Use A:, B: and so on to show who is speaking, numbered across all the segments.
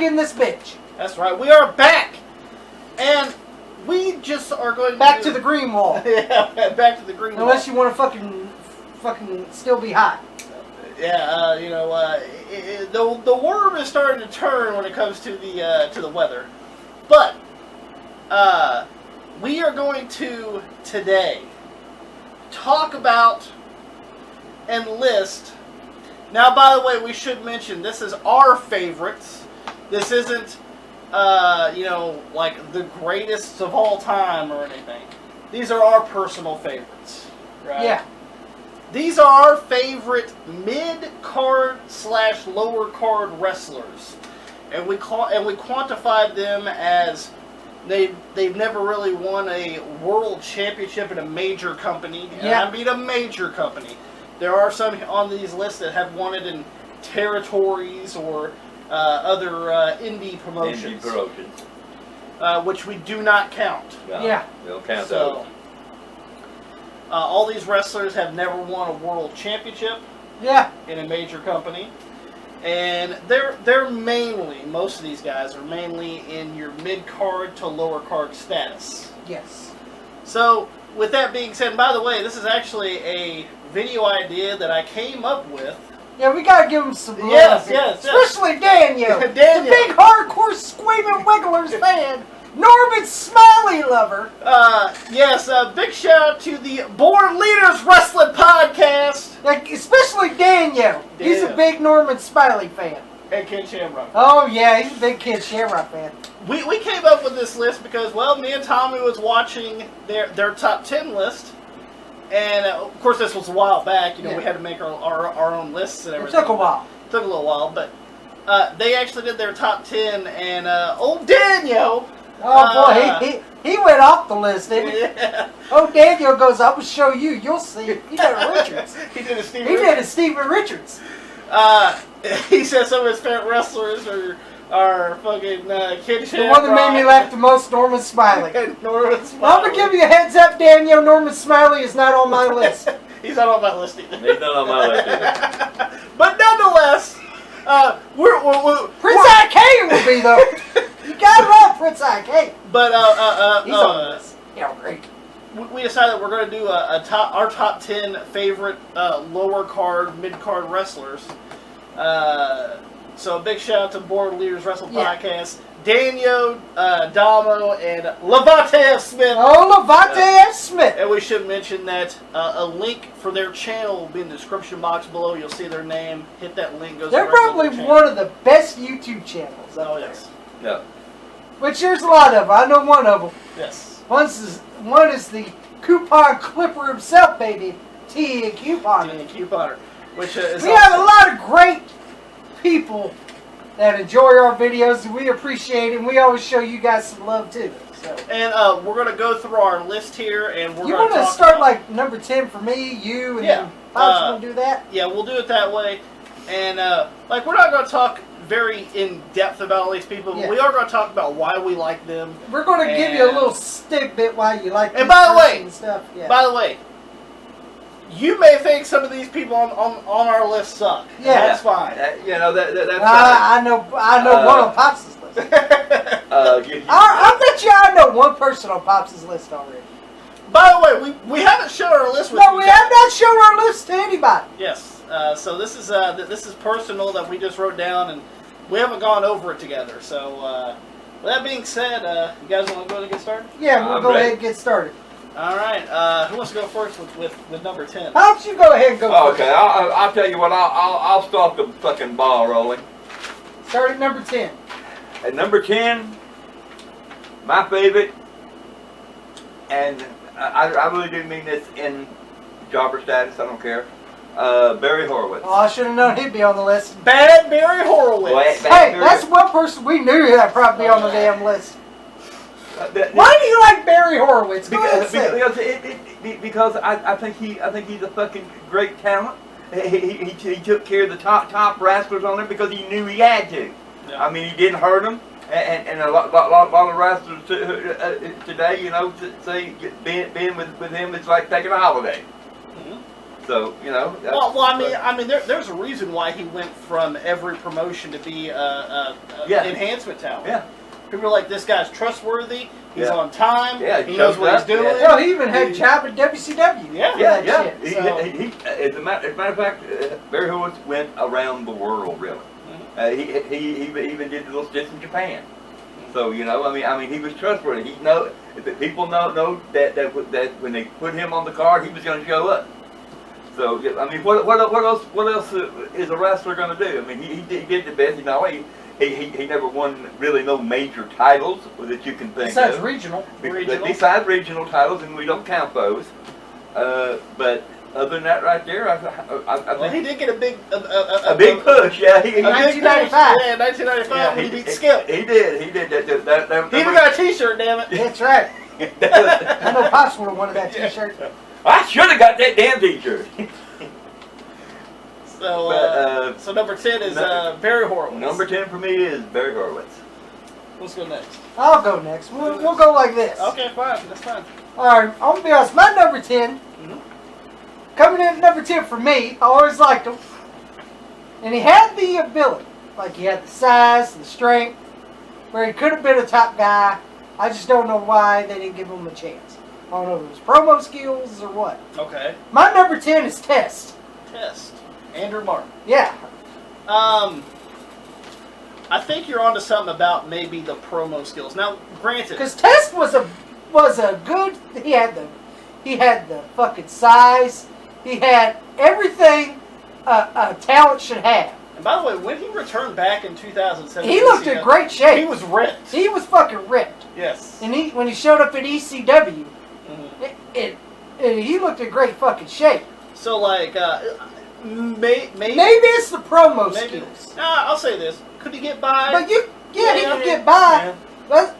A: back in this bitch.
B: That's right. We are back. And we just are going
A: back to the green wall.
B: Yeah, back to the green wall.
A: Unless you want to fucking still be hot.
B: Yeah, the worm is starting to turn when it comes to the weather. But we are going to today talk about and list. Now, by the way, we should mention this is our favorites. This isn't like the greatest of all time or anything. These are our personal favorites, right?
A: Yeah.
B: These are our favorite mid-card / lower card wrestlers, and we quantified them as they've never really won a world championship in a major company. And I mean a major company. There are some on these lists that have won it in territories or other indie promotions. Which we do not count.
A: Yeah.
C: We don't count those.
B: All these wrestlers have never won a world championship.
A: Yeah.
B: In a major company, and they're mainly, most of these guys are mainly in your mid card to lower card status.
A: Yes.
B: So with that being said, and by the way, this is actually a video idea that I came up with.
A: Yeah, we gotta give him some love.
B: Yes.
A: Especially Daniel.
B: Daniel.
A: The big hardcore Screaming Wigglers fan. Norman Smiley lover.
B: Yes, big shout out to the Born Leaders Wrestling Podcast.
A: Like, especially Daniel. He's a big Norman Smiley fan.
B: And Ken Shamrock.
A: Oh, yeah, he's a big Ken Shamrock fan.
B: We came up with this list because, well, me and Tommy was watching their top 10 list. And, of course, this was a while back. We had to make our own lists and everything.
A: It took a while.
B: Took a little while, but they actually did their top 10. And old Daniel...
A: Oh, boy, he went off the list, didn't he?
B: Yeah.
A: Oh, Daniel goes, I will show you. You'll see. He did a Richards.
B: He did a
A: Stephen Richards.
B: He said some of his favorite wrestlers are fucking Ken Shamrock.
A: The one that made me laugh the most, Norman Smiley.
B: Norman Smiley.
A: I'm going to give you a heads up, Daniel. Norman Smiley is not on my list.
B: He's not on my list either.
C: He's not on my list either.
B: But nonetheless,
A: Prince IK will be, though. You gotta love Prince IK.
B: But
A: he's on this. Yeah, great.
B: We decided we're going to do our top 10 favorite lower card, mid card wrestlers. So a big shout out to Born Leaders Wrestling Podcast, Daniel, Damo, and Levante F. Smith.
A: Oh, Levante F. Smith.
B: And we should mention that a link for their channel will be in the description box below. You'll see their name. Hit that link.
A: They're probably one of the best YouTube channels.
B: Oh yes.
C: Yeah.
A: Which there's a lot of them. I know one of them.
B: Yes.
A: One is the Coupon Clipper himself, baby. T and Couponer.
B: T and Couponer. Which is
A: we have a lot of great people that enjoy our videos, and we appreciate it, and we always show you guys some love too. So.
B: And we're going to go through our list here, and we're going to
A: want to start like number 10 for me, you, and then Pops going to do that?
B: Yeah, we'll do it that way. And like we're not going to talk very in depth about all these people, but we are going to talk about why we like them.
A: We're going to give you a little tidbit why you like them.
B: And by the way,
A: stuff. Yeah.
B: By the way, you may think some of these people on our list suck.
A: Yeah,
B: that's fine.
C: That's fine.
A: I know one on Pops' list. I bet you I know one person on Pops' list already.
B: By the way, we haven't shown our list with you.
A: No, we have not shown our list to anybody.
B: Yes. So this is personal that we just wrote down, and we haven't gone over it together. So with that being said, you guys want to go ahead and get started?
A: Yeah, we'll go ahead and get started.
B: All right. Who wants to go first with number 10?
A: How about you go ahead and go first?
C: Okay, I'll tell you what. I'll start the fucking ball rolling.
A: Start at number 10.
C: At number 10, my favorite, and I really do mean this in jobber status. I don't care. Barry Horowitz.
A: Oh, I should have known he'd be on the list.
B: Bad Barry Horowitz.
A: Hey, that's one person we knew that'd probably be on the damn list. Why do you like Barry Horowitz?
C: Because I think he's a fucking great talent. He took care of the top wrestlers on there because he knew he had to. Yeah. I mean, he didn't hurt them, and a lot of wrestlers today, say being with him is like taking a holiday. So you know.
B: Well, I mean, there's a reason why he went from every promotion to be enhancement talent.
C: Yeah.
B: People are like, this guy's trustworthy. He's
C: Yeah.
B: on time.
C: Yeah,
B: he knows what he's doing.
C: Yeah.
A: Hell, he even had a job at WCW.
B: Yeah.
C: Yeah.
A: Shit, so.
C: He, as a matter of fact, Barry Horowitz went around the world, really. He even did little stints in Japan. So you know, I mean, he was trustworthy. People know that when they put him on the card, he was going to show up. So I mean, what else is a wrestler going to do? I mean, he did the best. You know, he never won really no major titles that you can think
A: Besides
C: of.
A: regional.
C: Besides regional titles, and we don't count those. But other than that, right there, I think
B: he did get a big
C: push. Yeah,
A: in 1995.
B: Yeah, 1995 when he beat Skip.
C: He did. He
B: even got a T-shirt. Damn it.
A: That's right. I know Pops would have wanted that T-shirt.
C: I should have got that damn T-shirt.
B: So number 10 is Barry Horowitz.
C: Number 10 for me is Barry Horowitz.
B: Let's go next.
A: I'll go next. We'll go like this.
B: Okay, fine. That's fine.
A: All right, I'm going to be honest. My number 10, coming in at number 10 for me, I always liked him. And he had the ability. Like, he had the size, the strength, where he could have been a top guy. I just don't know why they didn't give him a chance. I don't know if it was promo skills or what.
B: Okay.
A: My number 10 is Test.
B: Andrew Martin.
A: Yeah.
B: I think you're onto something about maybe the promo skills. Now, granted,
A: because Test was a good. He had the fucking size. He had everything a talent should have.
B: And by the way, when he returned back in 2007,
A: he looked in great shape.
B: He was ripped.
A: He was fucking ripped.
B: Yes.
A: And when he showed up at ECW, he looked in great fucking shape.
B: So like, maybe
A: it's the promo skills.
B: I'll say this: could he get by?
A: But he could get by. Yeah.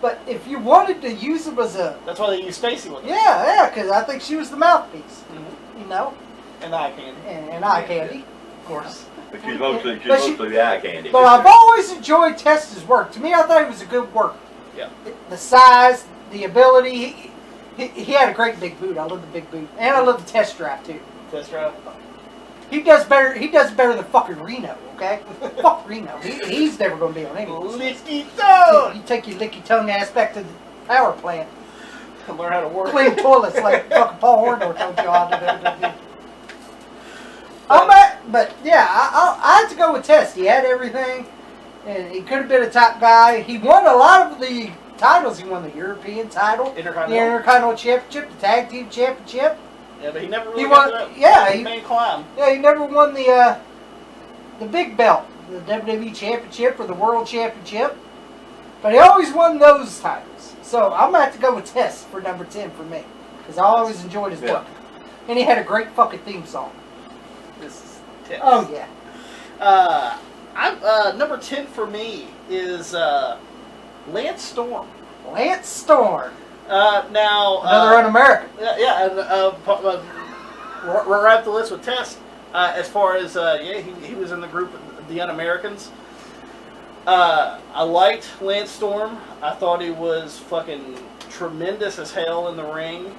A: But if you wanted to use him as a...
B: That's why they use Stacy with him.
A: Yeah, because I think she was the mouthpiece. You know?
B: And eye candy.
A: And eye candy, of course.
C: But she's mostly the eye candy.
A: But I've always enjoyed Test's work. To me, I thought he was a good worker.
B: Yeah.
A: The size, the ability. He had a great big boot. I love the big boot. And I love the test drive, too.
B: Test drive?
A: He does better than fucking Reno, okay? Fuck Reno. He's never going to be on anything.
B: Licky tongue!
A: You take your licky tongue ass back to the power plant.
B: Learn how to work.
A: Clean toilets like fucking Paul Orndorff told you all to do. But yeah, I had to go with Test. He had everything, and he could have been a top guy. He won a lot of the titles. He won the European title, the Intercontinental Championship, the Tag Team Championship.
B: Yeah, but he never really got the main climb.
A: Yeah, he never won the big belt, the WWE Championship or the World Championship. But he always won those titles. So I'm going to have to go with Test for number 10 for me. Because I always enjoyed his work. And he had a great fucking theme song.
B: This is Test.
A: Oh, yeah.
B: Number 10 for me is Lance Storm.
A: Lance Storm.
B: Now
A: another Un-American.
B: We're at the list with Test. As far as he was in the group of the Un-Americans. I liked Lance Storm. I thought he was fucking tremendous as hell in the ring.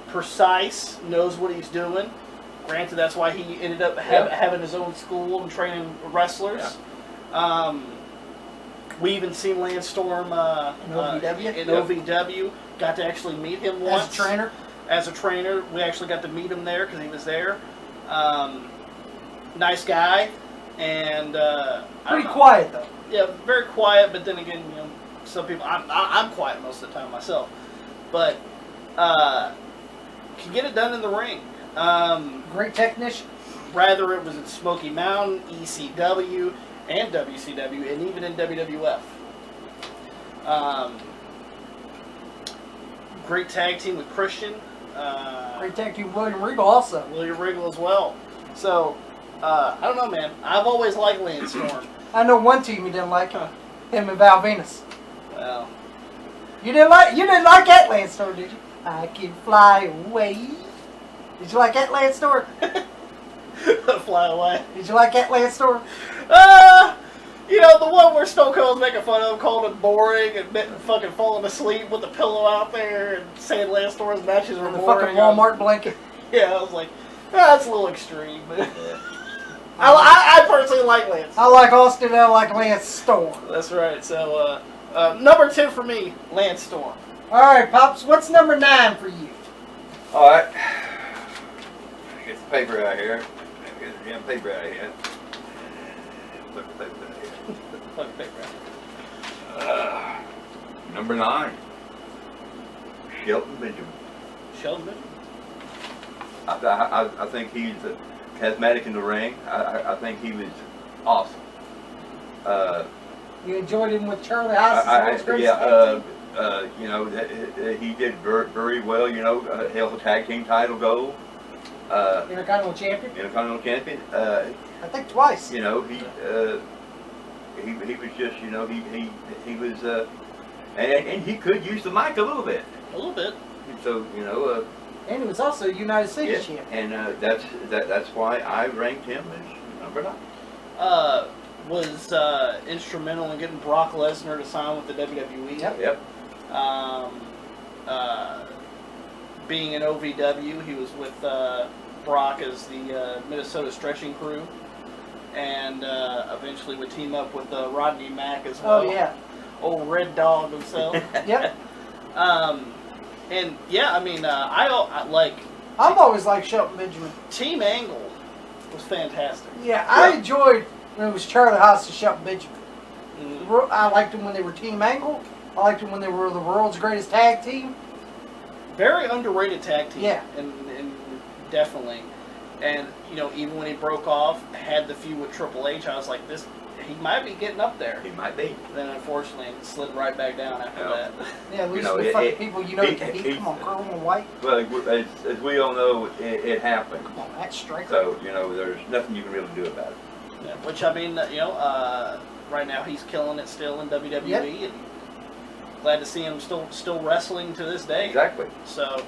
B: Precise, knows what he's doing. Granted, that's why he ended up having his own school and training wrestlers. Yeah. We even seen Lance Storm in OVW. Got to actually meet him once. As a trainer. We actually got to meet him there because he was there. Nice guy. And
A: pretty quiet, though.
B: Yeah, very quiet, but then again, some people... I'm quiet most of the time myself. But can get it done in the ring.
A: Great technician.
B: Rather it was in Smoky Mountain, ECW, and WCW, and even in WWF. Great tag team with Christian.
A: Great tag team with William Regal also.
B: William Regal as well. So, I don't know, man. I've always liked Lance Storm.
A: I know one team you didn't like. Him and Val Venus.
B: Well.
A: You didn't like that Lance Storm, did you? I can fly away. Did you like that Lance Storm?
B: Fly away.
A: Did you like that Lance Storm?
B: You know, the one where Stone Cold's making fun of him, calling it boring, and fucking falling asleep with the pillow out there, and saying Lance Storm's matches were
A: And the
B: boring.
A: fucking Walmart blanket.
B: Yeah, I was like, that's a little extreme. But I personally like Lance.
A: I like Austin, I like Lance Storm.
B: That's right. So, number 10 for me, Lance Storm.
A: Alright, Pops, what's number 9 for you?
C: Alright. Get the paper out here. Get the damn paper out of here. Put the paper out here.
B: Fuck paper out.
C: Number 9. Shelton Benjamin.
B: Shelton Benjamin?
C: I think he's charismatic in the ring. I think he was awesome.
A: You enjoyed him with Charlie Haas?
C: You know, he did very well. You know, held a tag team title gold.
A: Intercontinental champion?
C: Intercontinental champion.
A: I think twice.
C: You know, he was just, you know, he was, and he could use the mic a little bit.
B: A little bit.
C: So, you know.
A: And he was also United States champion.
C: And that's why I ranked him as number 9.
B: Was instrumental in getting Brock Lesnar to sign with the WWE.
A: Yep.
B: Being in OVW, he was with Brock as the Minnesota Stretching Crew, and eventually would team up with Rodney Mack as well.
A: Oh yeah.
B: Old Red Dog himself.
A: Yep.
B: And yeah, I mean, I like.
A: I've always liked Shelton Benjamin.
B: Team Angle was fantastic.
A: Yeah, I enjoyed when it was Charlie Haas and Shelton Benjamin.
B: Mm-hmm.
A: I liked them when they were Team Angle. I liked them when they were the world's greatest tag team.
B: Very underrated tag team.
A: Yeah.
B: And definitely. And, you know, even when he broke off, had the feud with Triple H, I was like, he might be getting up there.
C: He might be.
B: Then, unfortunately, it slid right back down after that.
A: Yeah, at least with fucking people you know you can beat. Come on, Pearl and White.
C: Well, as we all know, it happened.
A: Come on, that's striker.
C: So, you know, there's nothing you can really do about it.
B: Yeah, which, I mean, you know, right now he's killing it still in WWE.
A: Yep.
B: And glad to see him still wrestling to this day.
C: Exactly.
B: So,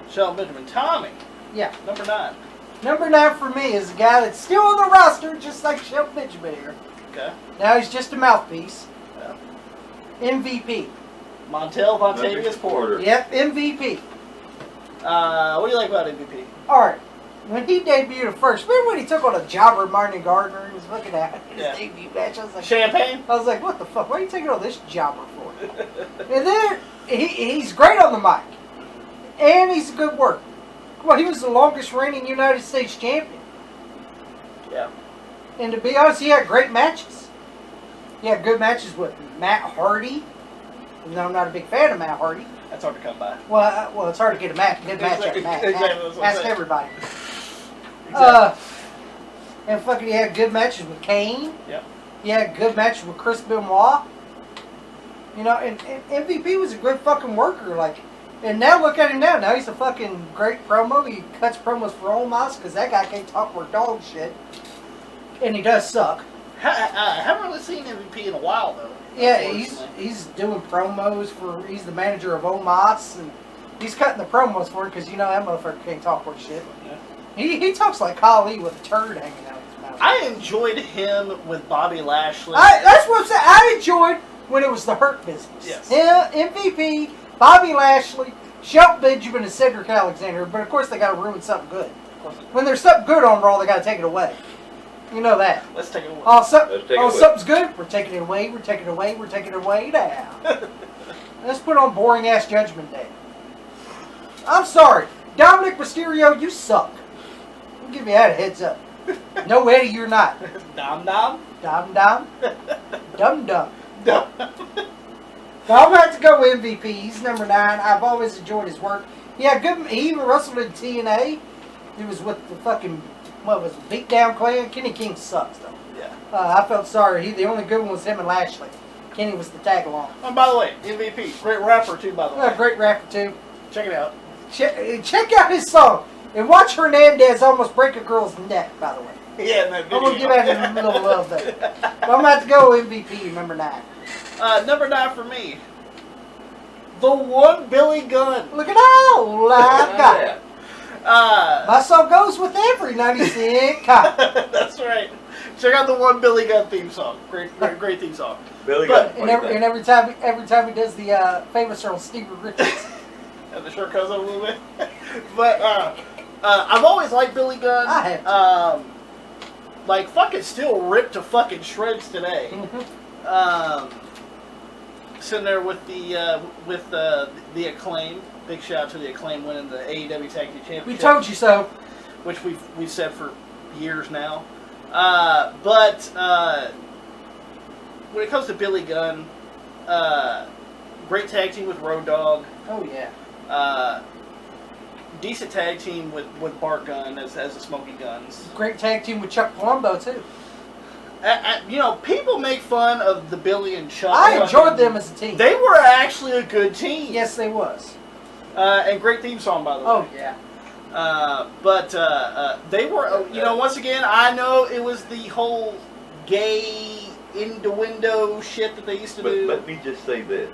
B: Shelton Benjamin. Tommy.
A: Yeah.
B: Number 9.
A: Number 9 for me is a guy that's still on the roster, just like Shelton Benjamin here.
B: Okay.
A: Now he's just a mouthpiece.
B: Yeah.
A: MVP.
B: Montel Vontavious Porter.
A: Yep, MVP.
B: What do you like about MVP?
A: Alright, when he debuted at first, remember when he took on a jobber, Martin Gardner, and was looking at his debut match? I was like,
B: Champagne?
A: I was like, what the fuck? Why are you taking on this jobber for? And then he's great on the mic. And he's a good worker. Well, he was the longest reigning United States champion.
B: Yeah.
A: And to be honest, he had great matches. He had good matches with Matt Hardy. Even though I'm not a big fan of Matt Hardy.
B: That's hard to come by.
A: Well, it's hard to get a good match at Matt.
B: Exactly.
A: Ask everybody.
B: Exactly.
A: And fucking, he had good matches with Kane.
B: Yep.
A: He had good matches with Chris Benoit. You know, and MVP was a good fucking worker. Like, and now look at him now. Now he's a fucking great promo. He cuts promos for Omos because that guy can't talk worth dog shit. And he does suck.
B: I haven't really seen MVP in a while, though.
A: Yeah, he's doing promos for. He's the manager of Omos, and he's cutting the promos for it because you know that motherfucker can't talk worth shit.
B: Yeah.
A: He talks like Khali with a turd hanging out of his mouth.
B: I enjoyed him with Bobby Lashley.
A: That's what I'm saying. I enjoyed when it was the Hurt Business.
B: Yes.
A: Yeah, MVP, Bobby Lashley, Shelton Benjamin, and Cedric Alexander. But of course they got to ruin something good. When there's something good on Raw, they got to take it away. You know that.
B: Let's take it away.
A: Something's good. We're taking it away. We're taking it away. We're taking it away now. Let's put on boring ass Judgment Day. I'm sorry, Dominic Mysterio, you suck. I'll give you that a heads up. No, Eddie, you're not.
B: Dom.
A: Dum. No, I'm going to have to go with MVP. He's number 9. I've always enjoyed his work. Yeah, good. He even wrestled in TNA. He was with the fucking, what was it, Beatdown Clan? Kenny King sucks, though.
B: Yeah.
A: I felt sorry. The only good one was him and Lashley. Kenny was the tag along.
B: Oh, by the way, MVP. Great rapper, too, by the way.
A: Great rapper, too.
B: Check it out.
A: Check out his song. And watch Hernandez almost break a girl's neck, by the way.
B: Yeah, in that video.
A: I'm going to give that a little love there. But I'm about to go MVP, number 9.
B: Number 9 for me. The one Billy Gunn.
A: Look at all I've got.
C: Yeah.
A: My song goes with every 90-cent cop.
B: That's right. Check out the one Billy Gunn theme song. Great theme song.
C: Billy
B: But-
C: Gunn.
A: And every time he does the famous Earl Stevie Richards.
B: And the shirt comes up a little bit. But I've always liked Billy Gunn.
A: I have to.
B: Like fucking still ripped to fucking shreds today. Sitting there with the Acclaim. Big shout out to the Acclaim winning the AEW Tag Team Championship.
A: We told you so.
B: Which we've said for years now. But when it comes to Billy Gunn, great tag team with Road Dogg.
A: Oh yeah.
B: Decent tag team with Bart Gunn as the Smoky Guns.
A: Great tag team with Chuck Palumbo too.
B: You know, people make fun of the Billy and Chuck.
A: I enjoyed them as a team.
B: They were actually a good team.
A: Yes, they was.
B: And great theme song, by the way.
A: Oh yeah.
B: But they were, you know, once again, I know it was the whole gay innuendo shit that they used to do.
C: Let me just say this.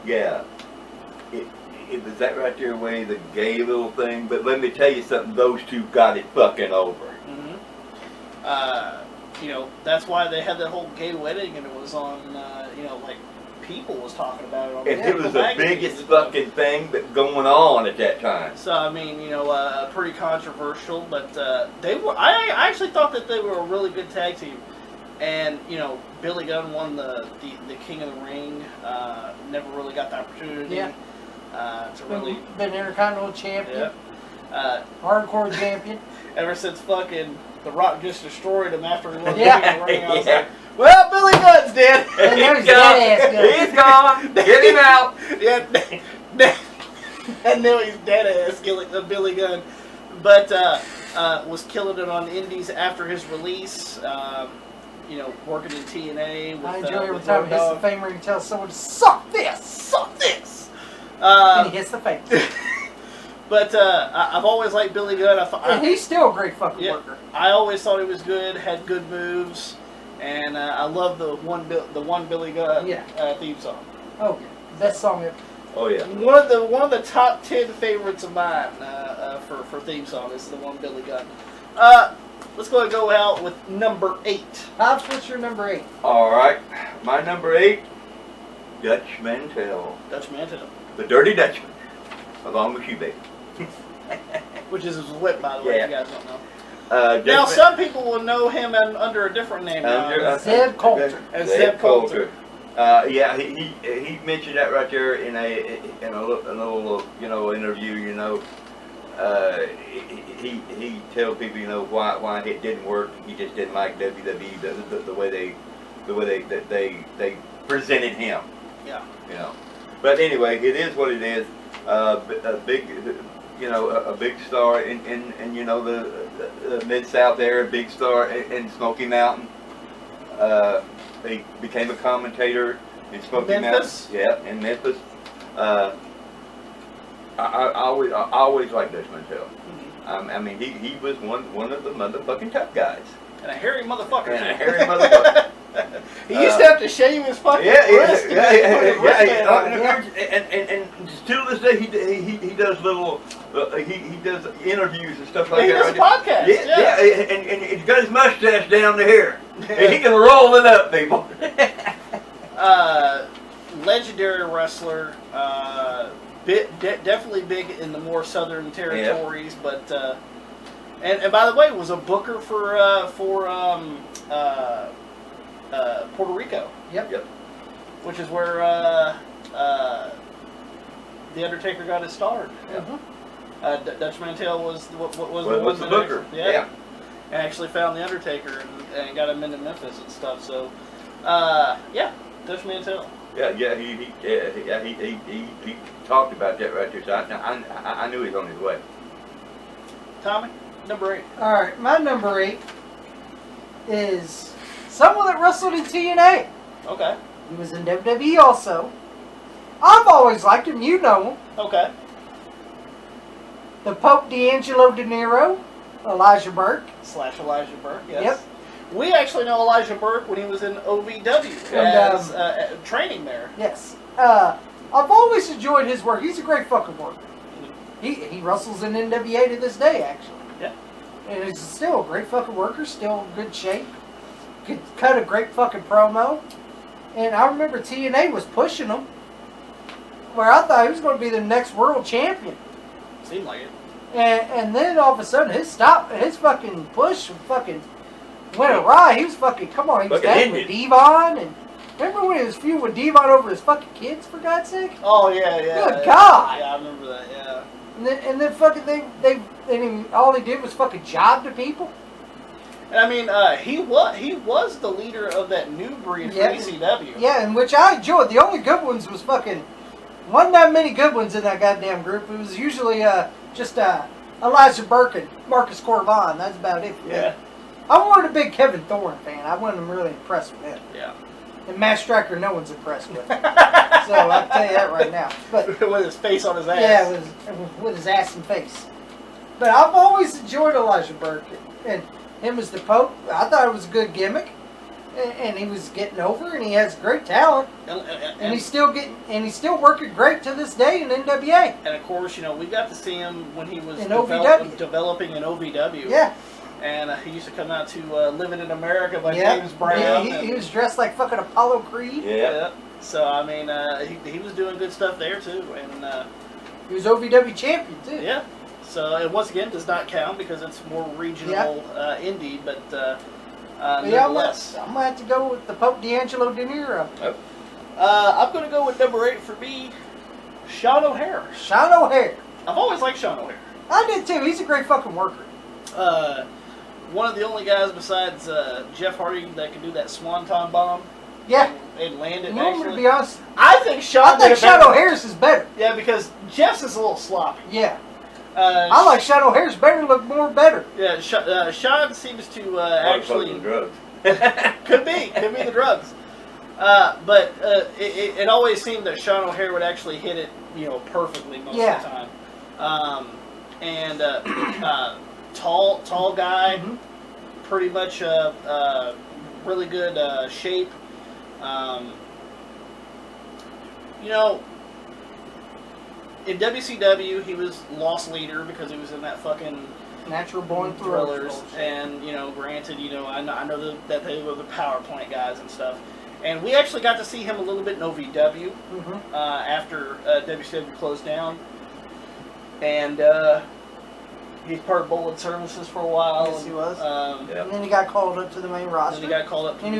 C: Yeah, it was that right there way, the gay little thing, but let me tell you something, those two got it fucking over.
B: You know, that's why they had that whole gay wedding, and it was on, you know, like, People was talking about it on
C: And it was the
B: magazines
C: biggest
B: and stuff.
C: fucking thing that going on at that time.
B: So, I mean, you know, pretty controversial, but they were, I actually thought that they were a really good tag team. And, you know, Billy Gunn won the King of the Ring, never really got the opportunity to really...
A: Been Intercontinental Champion.
B: Yeah.
A: Hardcore Champion.
B: Ever since fucking The Rock just destroyed him after he won the
A: Yeah.
B: King of the Ring, I was like, well, Billy Gunn's dead.
A: And now he's dead ass.
C: He's gone. Get him out.
B: Yeah, and now he's dead ass, Billy Gunn. But was killing it on indies after his release. You know, working in TNA. With,
A: I enjoy every
B: with
A: time
B: Road
A: he hits the
B: Dogg.
A: fame ring and tells someone to suck this.
B: Suck this.
A: And he hits the face.
B: But I've always liked Billy Gunn.
A: And he's still a great fucking worker.
B: I always thought he was good, had good moves, and I love the one Billy Gunn theme song.
A: Oh, yeah. Best song ever.
C: Oh yeah.
B: One of the top 10 favorites of mine for theme song is the one Billy Gunn. Let's go out with number 8.
A: Hobbs, what's your number 8?
C: All right, my number 8, Dutch Mantel,
B: Dutch Mantel.
C: the Dirty Dutchman, along with you, baby.
B: Which is his whip, by the way,
C: Yeah.
B: if you guys don't know. Now, some people will know him under a different name now.
A: Zeb Coulter.
B: Zeb Coulter.
C: Yeah, he mentioned that right there in a little you know interview. You know, he tell people, you know, why it didn't work. He just didn't like WWE the way they presented him.
B: Yeah.
C: You know, but anyway, it is what it is. A big, you know, a big star in you know the Mid-South area, big star in Smoky Mountain. He became a commentator in Smoky
B: Memphis?
C: Mountain. Yeah, in Memphis. I always liked Dutch Mantel. I mean, he was one of the motherfucking tough guys.
B: And a hairy motherfucker.
C: And a hairy motherfucker.
B: He used to have to shave his fucking wrist.
C: And still to this day, he does little, he does interviews and stuff like
B: He
C: that.
B: does podcasts.
C: Yeah, and he's got his mustache down to here. And he can roll it up, people.
B: Legendary wrestler. Definitely big in the more southern territories, but and by the way, was a booker for Puerto Rico.
A: Yep.
B: Which is where the Undertaker got his start. Dutch Mantel was
C: the booker. Yeah.
B: And actually found the Undertaker and got him into Memphis and stuff. So, Dutch Mantel.
C: Yeah, he talked about that right there. So I knew he was on his way.
B: Tommy, number 8.
A: All right, my number 8 is someone that wrestled in TNA.
B: Okay.
A: He was in WWE also. I've always liked him. You know him.
B: Okay.
A: The Pope D'Angelo De Niro, Elijah Burke.
B: / Elijah Burke, yes.
A: Yep.
B: We actually know Elijah Burke when he was in OVW as training there.
A: Yes. I've always enjoyed his work. He's a great fucking worker. He wrestles in NWA to this day, actually.
B: Yeah.
A: And he's still a great fucking worker, still in good shape. Could cut a great fucking promo. And I remember TNA was pushing him, where I thought he was going to be the next world champion.
B: Seemed like it.
A: And then all of a sudden his fucking push fucking went awry. He was fucking, come on, he was dating with Devon. And remember when he was feuding with Devon over his fucking kids, for God's sake?
B: Oh, yeah.
A: Good God.
B: Yeah, I remember that, yeah.
A: And then fucking all he did was fucking job to people.
B: And I mean, he was the leader of that new breed for ECW.
A: Yeah, and which I enjoyed. The only good ones was fucking, wasn't that many good ones in that goddamn group. It was usually just Elijah Burke and Marcus Corvon. That's about it for me. I wasn't a big Kevin Thorne fan. I wasn't really impressed with him.
B: Yeah.
A: And Matt Striker, no one's impressed with. So I'll tell you that right now. But
B: with his face on his ass.
A: Yeah, with his ass and face. But I've always enjoyed Elijah Burke and him as the Pope. I thought it was a good gimmick, and he was getting over, and he has great talent, and he's still working great to this day in NWA.
B: And of course, you know, we got to see him when he was developing in OVW.
A: Yeah.
B: And he used to come out to Living in America by James Brown.
A: He was dressed like fucking Apollo Creed.
B: Yeah. So, I mean, he was doing good stuff there, too. And
A: he was OVW champion, too.
B: Yeah. So, and once again, does not count because it's more regional indie, but nonetheless.
A: I'm going to have to go with the Pope D'Angelo De Niro.
B: I'm going to go with number 8 for me, Sean O'Hare.
A: Sean O'Hare.
B: I've always liked Sean O'Hare.
A: I did, too. He's a great fucking worker.
B: One of the only guys besides Jeff Hardy that can do that swanton bomb.
A: Yeah.
B: And land it,
A: actually. To be honest,
B: I think Sean
A: O'Hare's is better.
B: Yeah, because Jeff's is a little sloppy.
A: Yeah. I like Sean O'Hare's better, look better.
B: Yeah, Sean seems to actually...
C: drugs.
B: could be the drugs. But it always seemed that Sean O'Hare would actually hit it, you know, perfectly most of the time. Tall guy, pretty much really good shape. You know, in WCW he was loss leader because he was in that fucking
A: Natural Born
B: Thrillers, and you know, granted, you know, I know that they were the power plant guys and stuff. And we actually got to see him a little bit in OVW after WCW closed down. And he's part of Bullet Services for a while.
A: Yes, he was. And then he got called up to the main roster.
B: And
A: he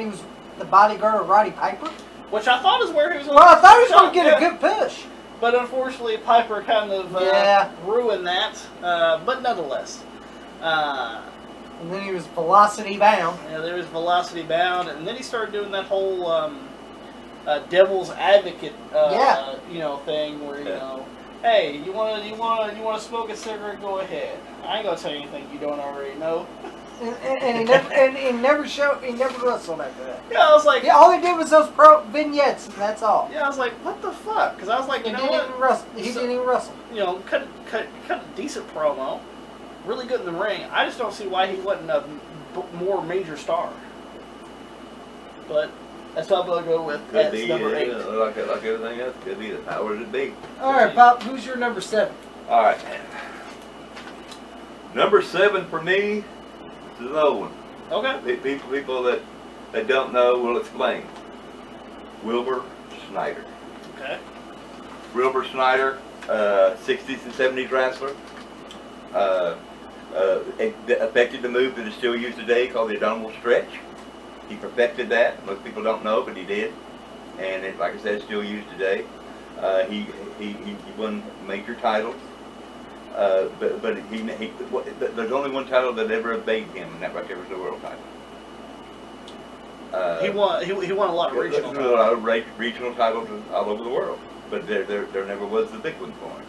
A: was the bodyguard of Roddy Piper.
B: Which I thought is where he was.
A: Well, I thought he was going to get a good push.
B: But unfortunately, Piper kind of ruined that. But nonetheless.
A: And then he was velocity bound.
B: Yeah, there was velocity bound, and then he started doing that whole devil's advocate, you know, thing where you know, hey, you want to smoke a cigarette? Go ahead. I ain't gonna tell you anything you don't already know.
A: And he never wrestled after that.
B: Yeah, I was like,
A: all he did was those pro vignettes, and that's all.
B: Yeah, I was like, what the fuck? Because I was like,
A: he didn't even wrestle.
B: You know, cut a decent promo. Really good in the ring. I just don't see why he wasn't a more major star. But that's what I'm going to go with. That's number 8.
C: Like everything else, could be the power that be.
A: All right, Pop, who's your number 7?
C: All right. Number 7 for me is an old one.
B: Okay.
C: People that don't know will explain. Wilbur Snyder.
B: Okay.
C: Wilbur Snyder, 60s and 70s wrestler. Affected the move that is still used today called the abdominal stretch. He perfected that. Most people don't know, but he did. And it, like I said, it's still used today. He won major titles. But there's only one title that ever obeyed him, and that right there was the world title.
B: He won a lot of regional titles.
C: A lot of regional titles all over the world, but there never was the big one for him.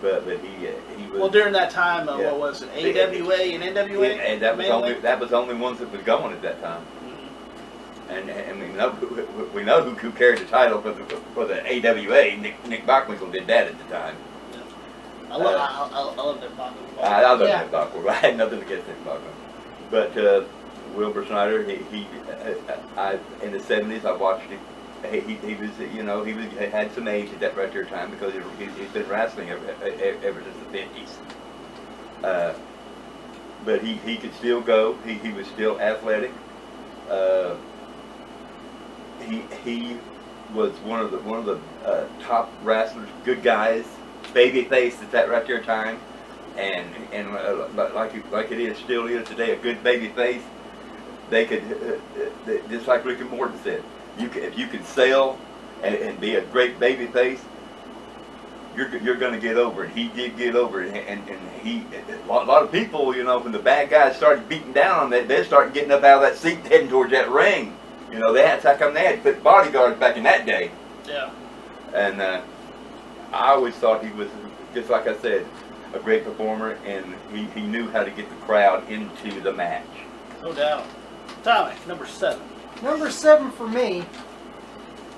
C: But he was.
B: Well, during that time, what was it? AWA and NWA.
C: And that was only ones that was going at that time. And we know who carried the title for the AWA. Nick Bockwinkel did that at the time.
B: I love Nick Bockwinkel.
C: I love Nick Bockwinkel. I had nothing against Nick Bockwinkel. But Wilbur Snyder, he in the 70s, I watched him. He was, you know, he had some age at that right there time because he's been wrestling ever since the 50s. but he could still go. He was still athletic. He was one of the top wrestlers, good guys, baby face at that right there time, and like it is still is today, a good baby face. They could just like Rick and Morton said, if you can sell and be a great baby face, you're going to get over it. He did get over it, and he a lot of people, you know, when the bad guys started beating down on that, they're starting getting up out of that seat and heading towards that ring. You know, that's how come they had to put bodyguards back in that day.
B: Yeah.
C: And I always thought he was, just like I said, a great performer, and he knew how to get the crowd into the match.
B: No doubt. Tommy, number 7.
A: Number 7 for me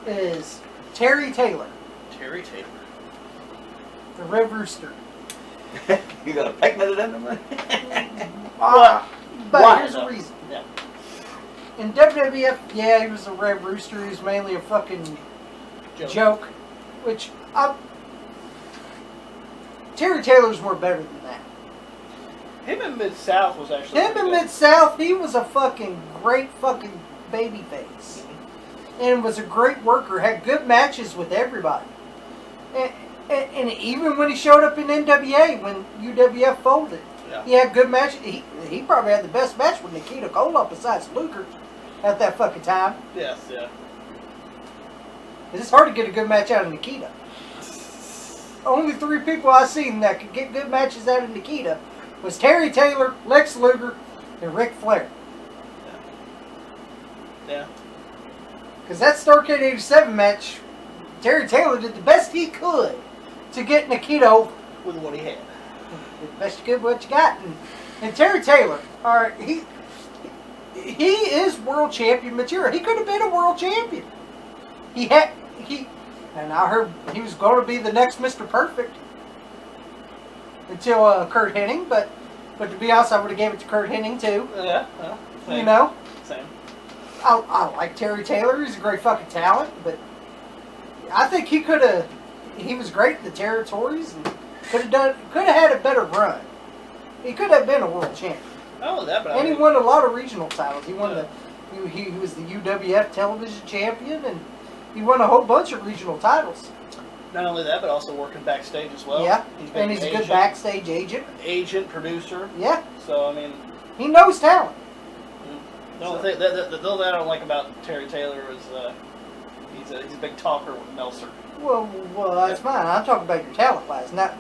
A: is Terry Taylor,
B: Terry Taylor.
A: the Red Rooster.
C: You got a payment of them?
A: But
B: Why,
A: here's the
B: though?
A: reason.
B: Yeah.
A: In WWF, yeah, he was a Red Rooster. He was mainly a fucking joke. Which, Terry Taylor's more better than that.
B: Him in Mid-South was actually...
A: Him in Mid-South, he was a fucking great fucking baby face. And was a great worker. Had good matches with everybody. And even when he showed up in NWA, when UWF folded,
B: Yeah.
A: he had good matches. He probably had the best match with Nikita Koloff besides Luger at that fucking time.
B: Yes, yeah.
A: It's hard to get a good match out of Nikita. Only 3 people I've seen that could get good matches out of Nikita was Terry Taylor, Lex Luger, and Ric Flair.
B: Yeah.
A: Because that Starrcade 87 match, Terry Taylor did the best he could to get Nikita over.
B: With what he had.
A: The best you could, what you got. And Terry Taylor, all right, he is world champion material. He could have been a world champion. And I heard he was going to be the next Mr. Perfect until Kurt Hennig, but to be honest, I would have gave it to Kurt Hennig too.
B: Yeah. Same.
A: You know,
B: Same.
A: I like Terry Taylor. He's a great fucking talent, but I think he could have. He was great in the territories and could have had a better run. He could have been a world champion.
B: Oh, that. But
A: And he won a lot of regional titles. He won he was the UWF television champion, and he won a whole bunch of regional titles.
B: Not only that, but also working backstage as well.
A: Yeah,
B: Been
A: and he's
B: an
A: a good
B: agent,
A: backstage agent.
B: agent, producer.
A: Yeah,
B: So I mean,
A: he knows talent.
B: the only thing that I don't like about Terry Taylor is he's a big talker with Meltzer.
A: Well, that's fine. I'm talking about your talent wise, not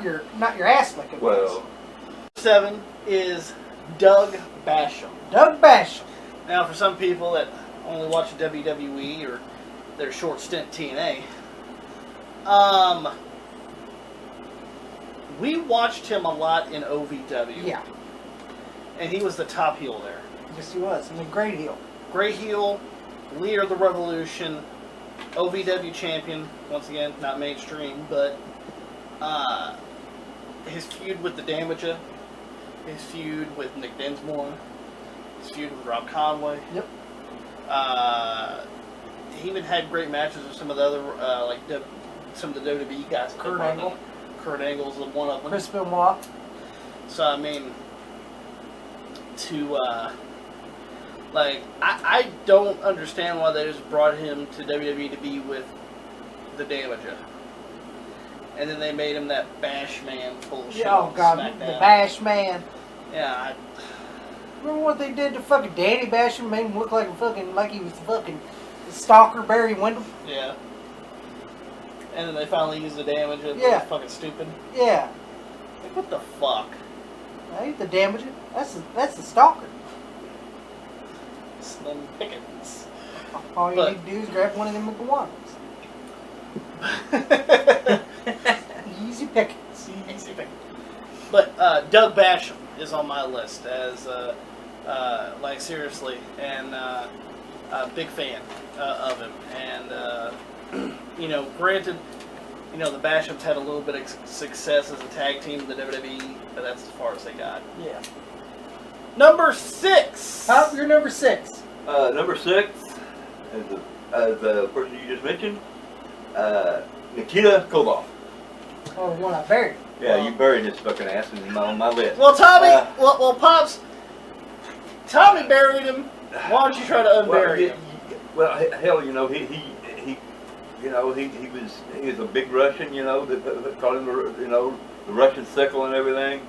A: your ass licking.
C: Well,
B: 7 is Doug Basham.
A: Doug Basham.
B: Now, for some people that only watch WWE or their short stint TNA, we watched him a lot in OVW.
A: Yeah,
B: And he was the top heel there.
A: yes he was. He's a great heel.
B: Great heel, leader of the Revolution, OVW champion, once again, not mainstream, but his feud with the Damager, his feud with Nick Dinsmore, his feud with Rob Conway.
A: Yep.
B: He even had great matches with some of the other, some of the WWE guys.
A: Kurt Angle.
B: Kurt Angle's one of them.
A: Chris Benoit.
B: So, I mean, I don't understand why they just brought him to WWE to be with the Damager. And then they made him that Bash Man bullshit.
A: Yeah, oh God,
B: SmackDown.
A: the Bash Man.
B: Yeah,
A: Remember what they did to fucking Danny Basham? Made him look like he was fucking stalker Barry Windham.
B: yeah. And then they finally used the Damager.
A: Yeah.
B: It was fucking stupid.
A: Yeah.
B: Like, what the fuck?
A: That ain't the Damager. That's the stalker.
B: Slim Pickens.
A: All you
B: But-
A: need to do is grab one of them iguanas. Easy pickings.
B: Easy pick. But Doug Basham is on my list as, seriously, and big fan of him. And, granted, the Bashams had a little bit of success as a tag team in the WWE, but that's as far as they got.
A: Yeah.
B: Number 6!
A: You're number 6.
C: number 6, as the person you just mentioned, Nikita Koloff.
A: Oh, the one I buried.
C: Yeah,
B: Well,
C: you buried his fucking ass on my list.
B: Well, Tommy, well, Pops, Tommy buried him. Why don't you try to unbury him?
C: Well, hell, you know, he you know, he was a big Russian, you know, that called him, you know, the Russian sickle and everything.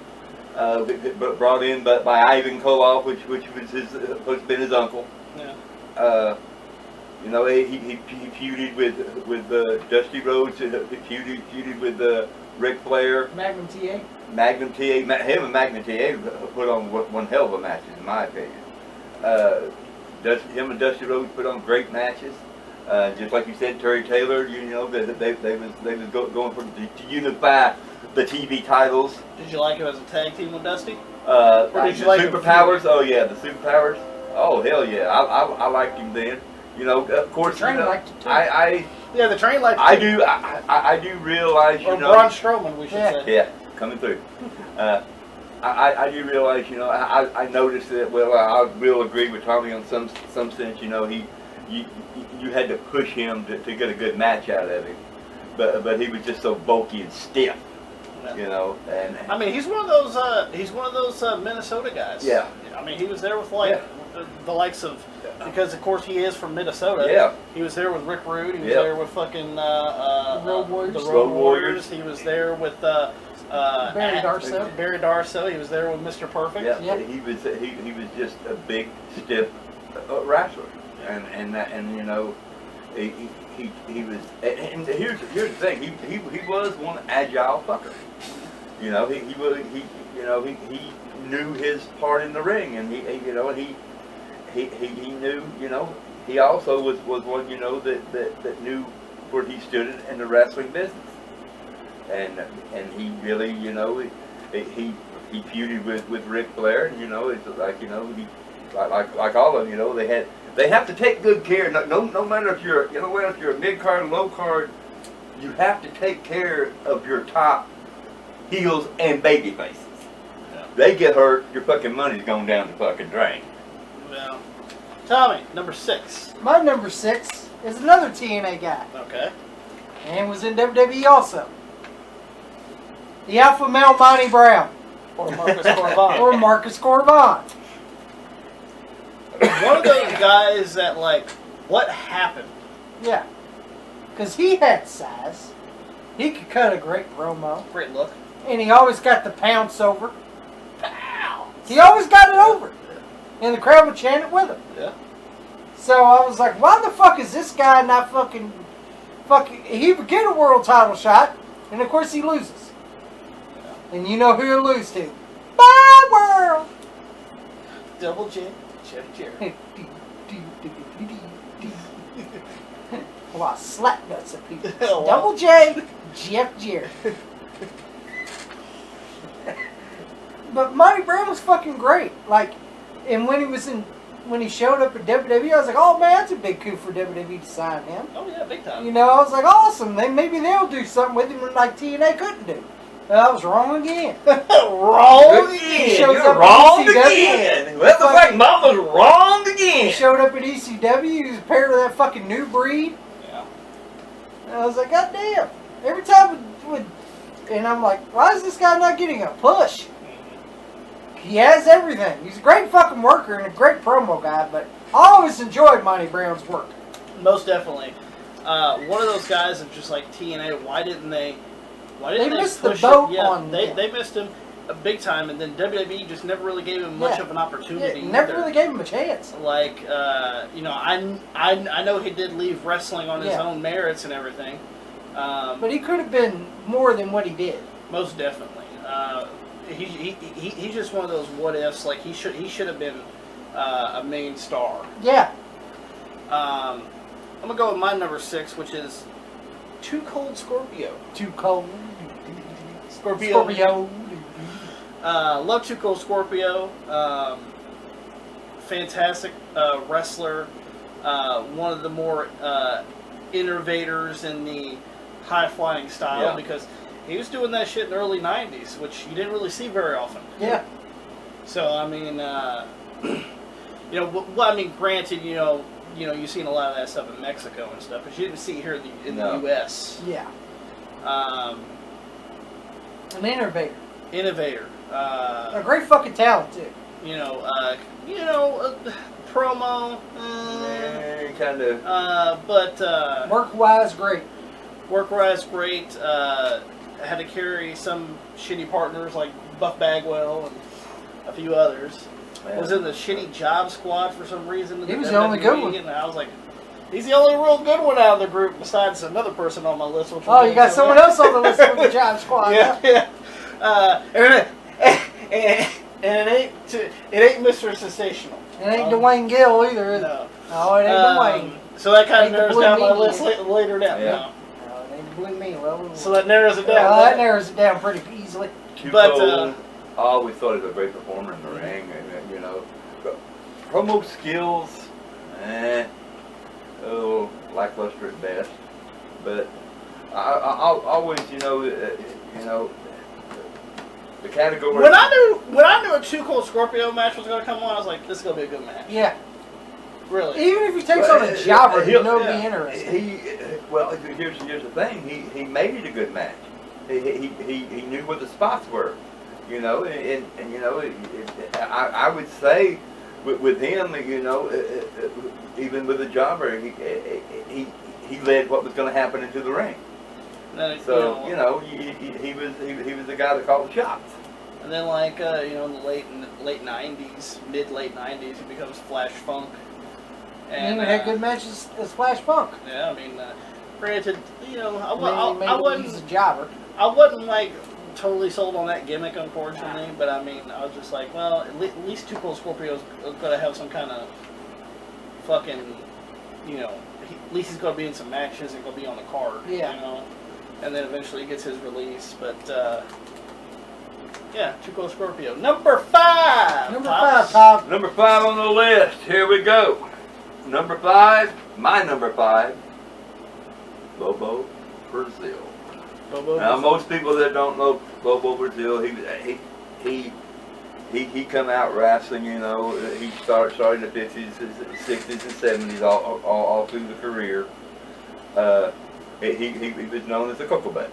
C: Brought in by Ivan Koloff, which was his supposed to be his uncle.
B: Yeah.
C: You know, he feuded with Dusty Rhodes. He feuded with Ric Flair.
A: Magnum TA.
C: Magnum TA. Him and Magnum TA put on one hell of a matches, in my opinion. Him and Dusty Rhodes put on great matches. Just like you said, Terry Taylor. You know, they was going for to unify the TV titles.
B: Did you like him as a tag team with Dusty?
C: Or
B: did you like
C: Superpowers? Oh yeah, the Superpowers. Oh hell yeah, I liked him then. You know, of course.
A: The Train
C: you know,
A: liked it too.
B: Yeah, the Train liked it.
C: I do realize.
B: Or
C: You know,
B: Braun Strowman, we should say.
C: yeah, coming through. I do realize. You know, I noticed that. Well, I will agree with Tommy on some sense. You know, you had to push him to get a good match out of him, but he was just so bulky and stiff. You know, and
B: I mean, he's one of those Minnesota guys.
C: Yeah.
B: I mean, he was there with the likes of, because of course he is from Minnesota.
C: Yeah.
B: He was there with Rick Rude. He was
C: Yeah.
B: there with fucking
A: Road Warriors.
B: The
C: Road
B: Road
C: Warriors.
B: Warriors. He was there with
A: Barry Darsow.
B: Barry Darsow. He was there with Mr. Perfect.
C: yeah,
A: Yeah.
C: he was just a big stiff wrestler, and you know, he was. And here's the thing. He was one agile fucker. You know, he knew his part in the ring, and he knew, you know, he also was one, you know, that knew where he stood in the wrestling business, and he really, you know, he feuded with Ric Flair, and you know, it's like, you know, like all of them, you know, they have to take good care. No matter if you're, you know, if you're a mid card, low card, you have to take care of your top heels and baby faces.
B: Yeah.
C: They get hurt, your fucking money's going down the fucking drain.
B: Well, Tommy, number 6.
A: My number 6 is another TNA guy,
B: Okay.
A: and was in WWE also. The Alpha Male Monty Brown,
B: Or Marcus Corvon.
A: or Marcus Corvon.
B: One of those guys that, like, what happened?
A: Yeah, because he had size. He could cut a great promo,
B: Great look.
A: and he always got the pounce over. He always got it over, and the crowd would chant it with him.
B: Yeah.
A: So I was like, why the fuck is this guy not fucking... He would get a world title shot, and of course he loses. And you know who he'll lose to. My world!
B: Double J, Jeff Jarrett.
A: Well, I slap nuts at people.
B: Wow.
A: Double J, Jeff Jarrett. But Monty Brown was fucking great. Like, and when he showed up at WWE, I was like, oh man, that's a big coup for WWE to sign him.
B: Oh yeah, big time.
A: You know, I was like, awesome. Maybe they'll do something with him like TNA couldn't do. I was wrong again.
B: Wrong
A: He
B: again.
A: shows
C: You're
A: up at
C: wrong
A: ECW.
C: again. What the fuck, Mama's wrong
A: He
C: again.
A: showed up at ECW. He was paired with that fucking new breed.
B: Yeah.
A: And I was like, God damn. Every time and I'm like, why is this guy not getting a push? He has everything. He's a great fucking worker and a great promo guy, but I always enjoyed Monty Brown's work.
B: Most definitely. One of those guys of just like TNA. Why didn't they
A: missed the
B: push
A: boat
B: it? Yeah,
A: on him.
B: they missed him big time, and then WWE just never really gave him much of an opportunity.
A: Never
B: either.
A: really gave him a chance.
B: Like, you know, I know he did leave wrestling on his own merits and everything.
A: But he could have been more than what he did.
B: Most definitely. He's just one of those what ifs. Like he should have been a main star.
A: Yeah.
B: I'm gonna go with my number 6, which is Too Cold Scorpio.
A: Too cold.
B: Scorpio. Love Too Cold Scorpio. Fantastic wrestler. One of the more innovators in the high flying style because he was doing that shit in the early 90s, which you didn't really see very often.
A: Yeah.
B: So, I mean, you know, well, I mean, granted, you know, you've seen a lot of that stuff in Mexico and stuff, but you didn't see it here in the U.S.
A: Yeah. An innovator.
B: Innovator.
A: A great fucking talent too.
B: Promo.
C: Kind of.
B: But
A: Work-wise, great.
B: Work-wise, great. Had to carry some shitty partners like Buff Bagwell and a few others.
C: Yeah.
B: Was in the shitty job squad for some reason.
A: He was the only good one.
B: And I was like, he's the only real good one out of the group besides another person on my list. Which
A: Oh, you got someone else on the list for the job squad.
B: Yeah. And it ain't Mr. Sensational.
A: It ain't Dwayne Gill either, is it?
B: No.
A: No, it ain't Dwayne.
B: So that kind of
A: Ain't the
B: narrows
A: Blue
B: down my
A: Meanie.
B: list later down.
C: Yeah.
B: No.
A: No, it ain't Blue Me. Well,
B: So that narrows it down.
A: that narrows it down pretty easily.
B: But,
C: I always thought he was a great performer in the ring, and but promo skills, lackluster at best. But I always, the category.
B: When I knew a Too Cold Scorpio match was going to come on, I was like, this is going to be a good match.
A: Yeah.
B: Really.
A: Even if he takes on a jobber, you know it'd be interesting.
C: Here's the thing. He made it a good match. He knew what the spots were, I would say with him, even with the jobber, he led what was going to happen into the ring. So he was the guy that called the shots.
B: And then in the late '90s, mid-late '90s, he becomes Flash Funk.
A: And he even had good matches as Flash Funk.
B: Yeah, I mean, granted, I
A: He's a jobber.
B: I wasn't like totally sold on that gimmick, unfortunately. But I mean, I was just like, well, at least Too Cold Scorpio's gonna have some kind of fucking, at least he's gonna be in some matches and gonna be on the card.
A: Yeah.
B: And then eventually he gets his release, but yeah, Too Cold Scorpio. Number 5!
A: Number 5, Pop.
C: Number 5 on the list. Here we go. Number 5, my number 5, Bobo Brazil. Now, most people that don't know Bobo Brazil, he come out wrestling, he started in the 50s, 60s, and 70s, all through the career. He was known as the Coco Butt.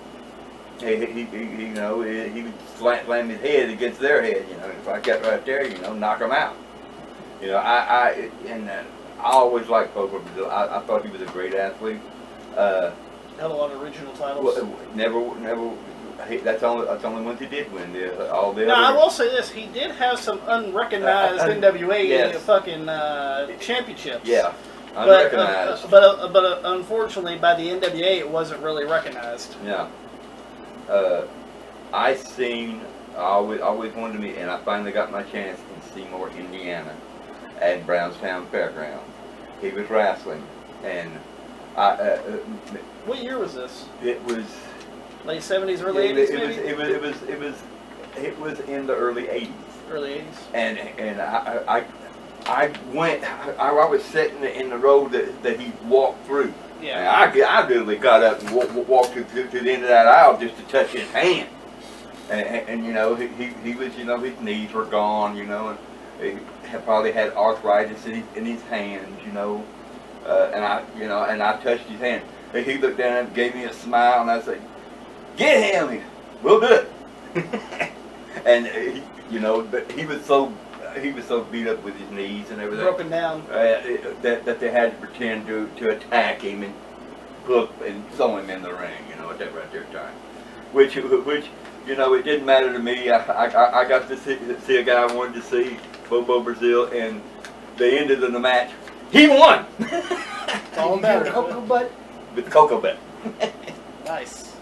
C: He would slam his head against their head, like that right there, knock them out. I always liked Bobo Brazil. I thought he was a great athlete.
B: Had a lot of original titles.
C: Never. That's only ones he did win. All the
B: now,
C: other.
B: I will say this: he did have some unrecognized NWA fucking championships.
C: Yeah, unrecognized.
B: But unfortunately, by the NWA, it wasn't really recognized.
C: Yeah. I always wanted to meet, and I finally got my chance in Seymour, Indiana, at Brownstown Fairground. He was wrestling, and
B: what year was this?
C: It was
B: late '70s, early '80s.
C: It was in the early '80s.
B: Early '80s.
C: And I went. I was sitting in the road that he walked through.
B: Yeah.
C: And I literally got up and walked to the end of that aisle just to touch his hand. And he was, his knees were gone, and he probably had arthritis in his hands, and I touched his hand. And he looked down and gave me a smile, and I said, "Get him, we'll do it." And but he was so beat up with his knees and everything,
B: broken down,
C: that they had to pretend to attack him and throw him in the ring, at that right there time. Which it didn't matter to me. I got to see a guy I wanted to see, Bobo Brazil, and they ended in the match. He won.
A: It's all about Coco Butt.
C: With Coco Butt.
B: Nice.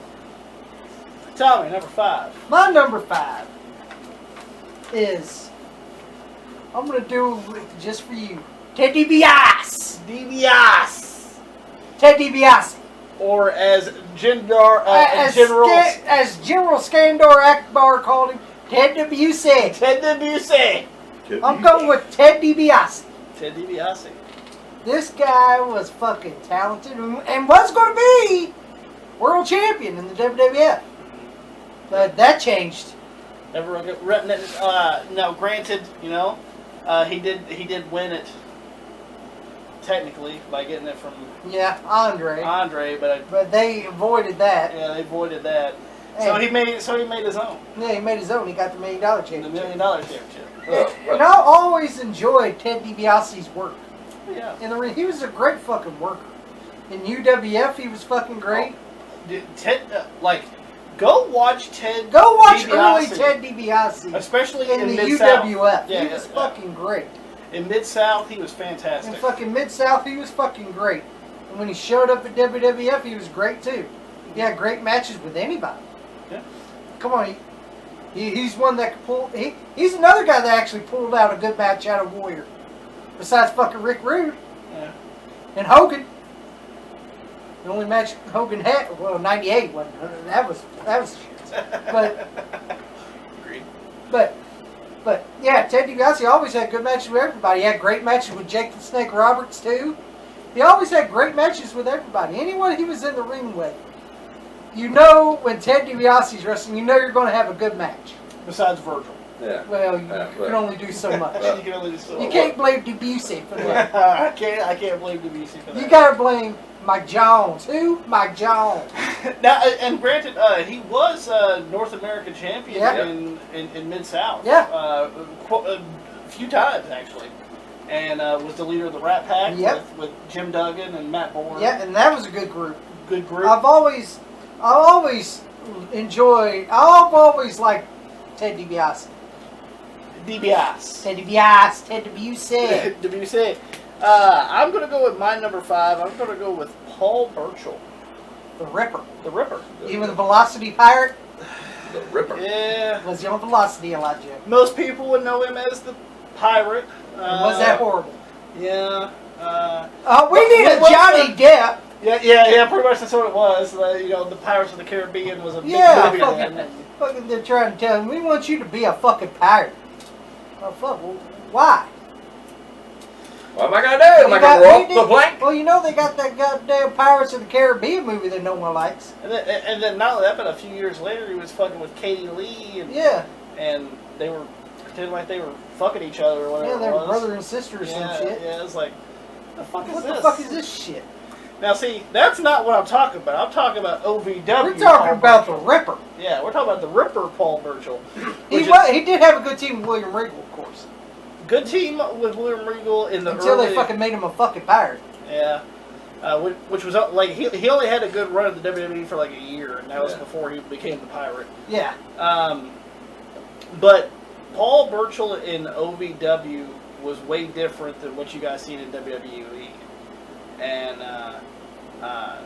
B: Tommy, number 5.
A: My number 5 is, I'm going to do it just for you, Ted DiBiase. Ted DiBiase.
B: Or as General
A: Skandor Akbar called him, Ted DiBiase.
B: Ted DiBiase.
A: I'm going with Ted DiBiase.
B: Ted DiBiase.
A: This guy was fucking talented and was going to be world champion in the WWF. But that changed.
B: Now, granted, he did win it technically by getting it from
A: Andre,
B: but
A: they avoided that.
B: Yeah, they avoided that. So he made his own.
A: Yeah, he made his own. He got the $1 million championship.
B: The $1 million championship.
A: And I always enjoyed Ted DiBiase's work.
B: Yeah.
A: In the ring, he was a great fucking worker. In UWF, he was fucking great.
B: Ted, go watch Ted.
A: Go watch
B: DiBiase.
A: early Ted DiBiase,
B: Especially
A: in the
B: Mid-South.
A: UWF.
B: Yeah,
A: He was fucking great.
B: In Mid-South, he was fantastic.
A: In fucking Mid-South, he was fucking great. And when he showed up at WWF, he was great too. He had great matches with anybody.
B: Yeah.
A: Come on, he's one that could pull. He's another guy that actually pulled out a good match out of Warrior. Besides fucking Rick Rude.
B: Yeah.
A: And Hogan. The only match Hogan had, well, '98 wasn't. That was shit. But yeah, Ted DiBiase always had good matches with everybody. He had great matches with Jake the Snake Roberts too. He always had great matches with everybody. Anyone he was in the ring with. You know when Ted DiBiase's wrestling, you know you're going to have a good match.
B: Besides Virgil.
C: Yeah.
A: Well, you can only do so much.
B: You can only do so much.
A: You can't blame Debussy for that.
B: I can't blame Debussy for that.
A: You got to blame Mike Jones. Who? Mike Jones.
B: Now, and granted, he was North American champion
A: Yeah.
B: in Mid-South.
A: Yeah.
B: A few times, actually. And was the leader of the Rat Pack
A: Yep.
B: with Jim Duggan and Matt Bourne.
A: Yeah, and that was a good group.
B: Good group.
A: I've always liked Ted DiBiase.
B: DiBiase.
A: Ted DiBiase. Ted DiBiase.
B: Debussy. I'm going to go with my number 5. I'm going to go with Paul Burchill.
A: The Ripper.
B: The Ripper.
A: Even the Velocity Pirate
C: The Ripper.
B: Yeah.
A: was on Velocity a lot, Jim.
B: Most people would know him as the Pirate.
A: Was that horrible?
B: Yeah.
A: We need a
B: what was
A: Johnny Depp.
B: Yeah, pretty much that's what it was. The Pirates of the Caribbean was a big
A: Yeah,
B: movie then.
A: fucking they're trying to tell him, we want you to be a fucking pirate. Oh, fuck, well, why?
C: What am I going to do? Am I going to roll the plank?
A: Well, you know they got that goddamn Pirates of the Caribbean movie that no one likes.
B: And then not only that, but a few years later he was fucking with Katie Lee. And they were pretending like they were fucking each other or whatever.
A: Yeah, they
B: it
A: were
B: was.
A: brother and sister or some shit.
B: Yeah, it's like, what
A: the fuck is this shit?
B: Now, see, that's not what I'm talking about. I'm talking about OVW.
A: We're talking about the Ripper.
B: Yeah, we're talking about the Ripper, Paul Burchill.
A: He did have a good team with William Regal, of course.
B: Good team with William Regal in the
A: Until
B: early...
A: they fucking made him a fucking pirate.
B: Yeah. Which was, he only had a good run at the WWE for like a year, and that was before he became the Pirate.
A: Yeah.
B: But Paul Burchill in OVW was way different than what you guys seen in WWE. And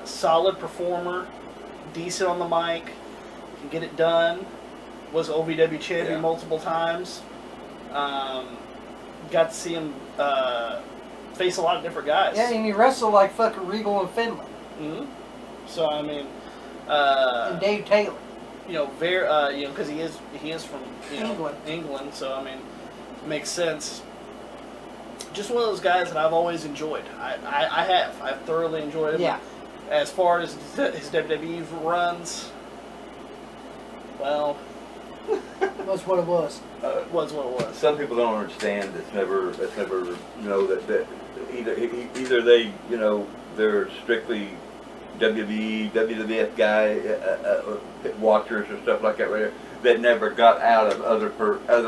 B: solid performer, decent on the mic, can get it done. Was OVW champion multiple times. Got to see him face a lot of different guys.
A: Yeah, and he wrestled like fucking Regal and Finlay.
B: Mm-hmm. So I mean,
A: and Dave Taylor.
B: Because he is from England. So I mean, it makes sense. Just one of those guys that I've always enjoyed. I've thoroughly enjoyed him.
A: Yeah.
B: As far as his WWE runs, well,
A: That's what it was.
B: was what it was.
C: Some people don't understand. That's never that either they they're strictly WWE, WWF guy watchers or stuff like that, right there, that never got out of other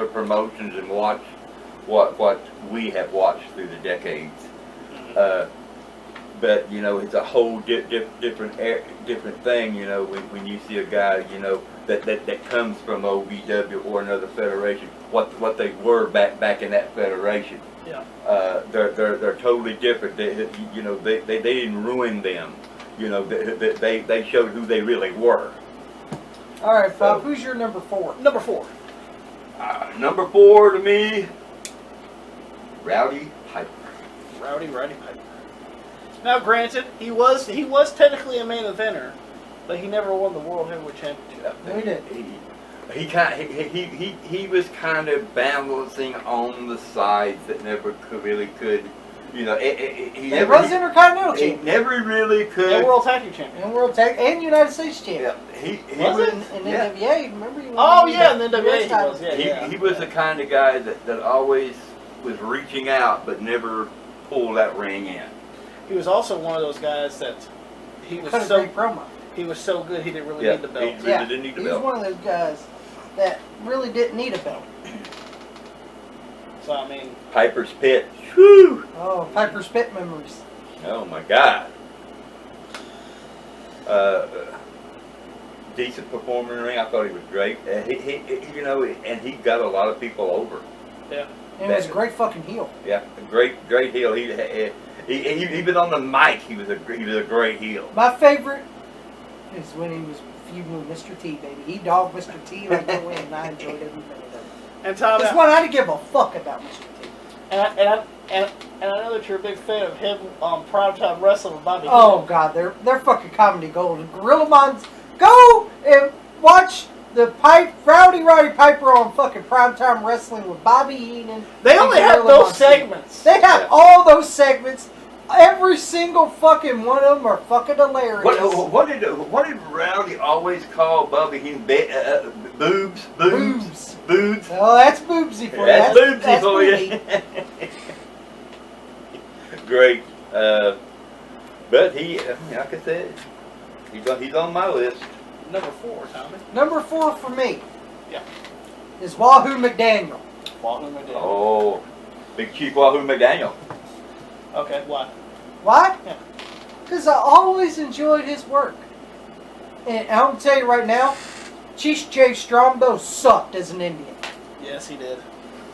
C: promotions and watched what we have watched through the decades. But it's a whole different thing. When you see a guy that comes from OVW or another federation, what they were back in that federation.
B: Yeah.
C: They're totally different. They didn't ruin them. They showed who they really were.
A: All right, Bob. Who's your number 4?
B: Number 4.
C: Number 4 to me, Rowdy Piper.
B: Rowdy Piper. Now, granted, he was technically a main eventer, but he never won the World Heavyweight Championship.
A: No, he did.
C: He was kind of balancing on the sides that never could. He
A: was Intercontinental
C: He
A: champion.
C: never really could.
B: And World Tag Team Champion.
A: And World Tag and United States champion.
C: Yeah, he
B: Was
C: was.
B: it?
A: In NWA, remember?
B: In the NWA he was. Yeah,
C: He was the kind of guy that always was reaching out but never pulled that ring in.
B: He was also one of those guys that he was
A: Cut a
B: so
A: great promo.
B: He was so good he didn't really
C: Yeah,
B: need the belt.
C: he really didn't need the
A: he was
C: belt.
A: one of those guys that really didn't need a belt.
B: So I mean,
C: Piper's Pit. Whew.
A: Oh, Piper's Pit memories.
C: Oh my God. Decent performer in the ring. I thought he was great. He you know, and he got a lot of people over.
B: yeah.
A: And he was a great fucking heel.
C: Yeah, a great heel. He was on the mic. He was a great heel.
A: My favorite is when he was feuding with Mr. T, baby. He dogged Mr. T like no way, and I enjoyed every minute of it.
B: And Tom,
A: That's one I didn't give a fuck about Mr. T.
B: and I know that you're a big fan of him on Primetime Wrestling with Bobby.
A: Oh God, they're fucking comedy gold. And Gorilla Mon's go and watch the Rowdy Roddy Piper on fucking Primetime Wrestling with Bobby Heenan.
B: They only
A: and
B: have
A: Gorilla
B: those
A: Monsoon.
B: segments.
A: They have all those segments. Every single fucking one of them are fucking hilarious.
C: What did Rowdy always call Bobby Heenan? Boobs.
A: Oh, that's boobsy for you.
C: That's boobsy for
A: booby.
C: you. Great. But he, like I said, he's on my list.
B: Number 4, Tommy.
A: Number 4 for me.
B: Yeah.
A: Is Wahoo McDaniel.
B: Wahoo McDaniel.
C: Oh, Big Chief Wahoo McDaniel.
B: Okay, why?
A: Why?
B: Yeah.
A: Because I always enjoyed his work. And I'm going to tell you right now, Chief J. Strombo sucked as an Indian.
B: Yes, he did.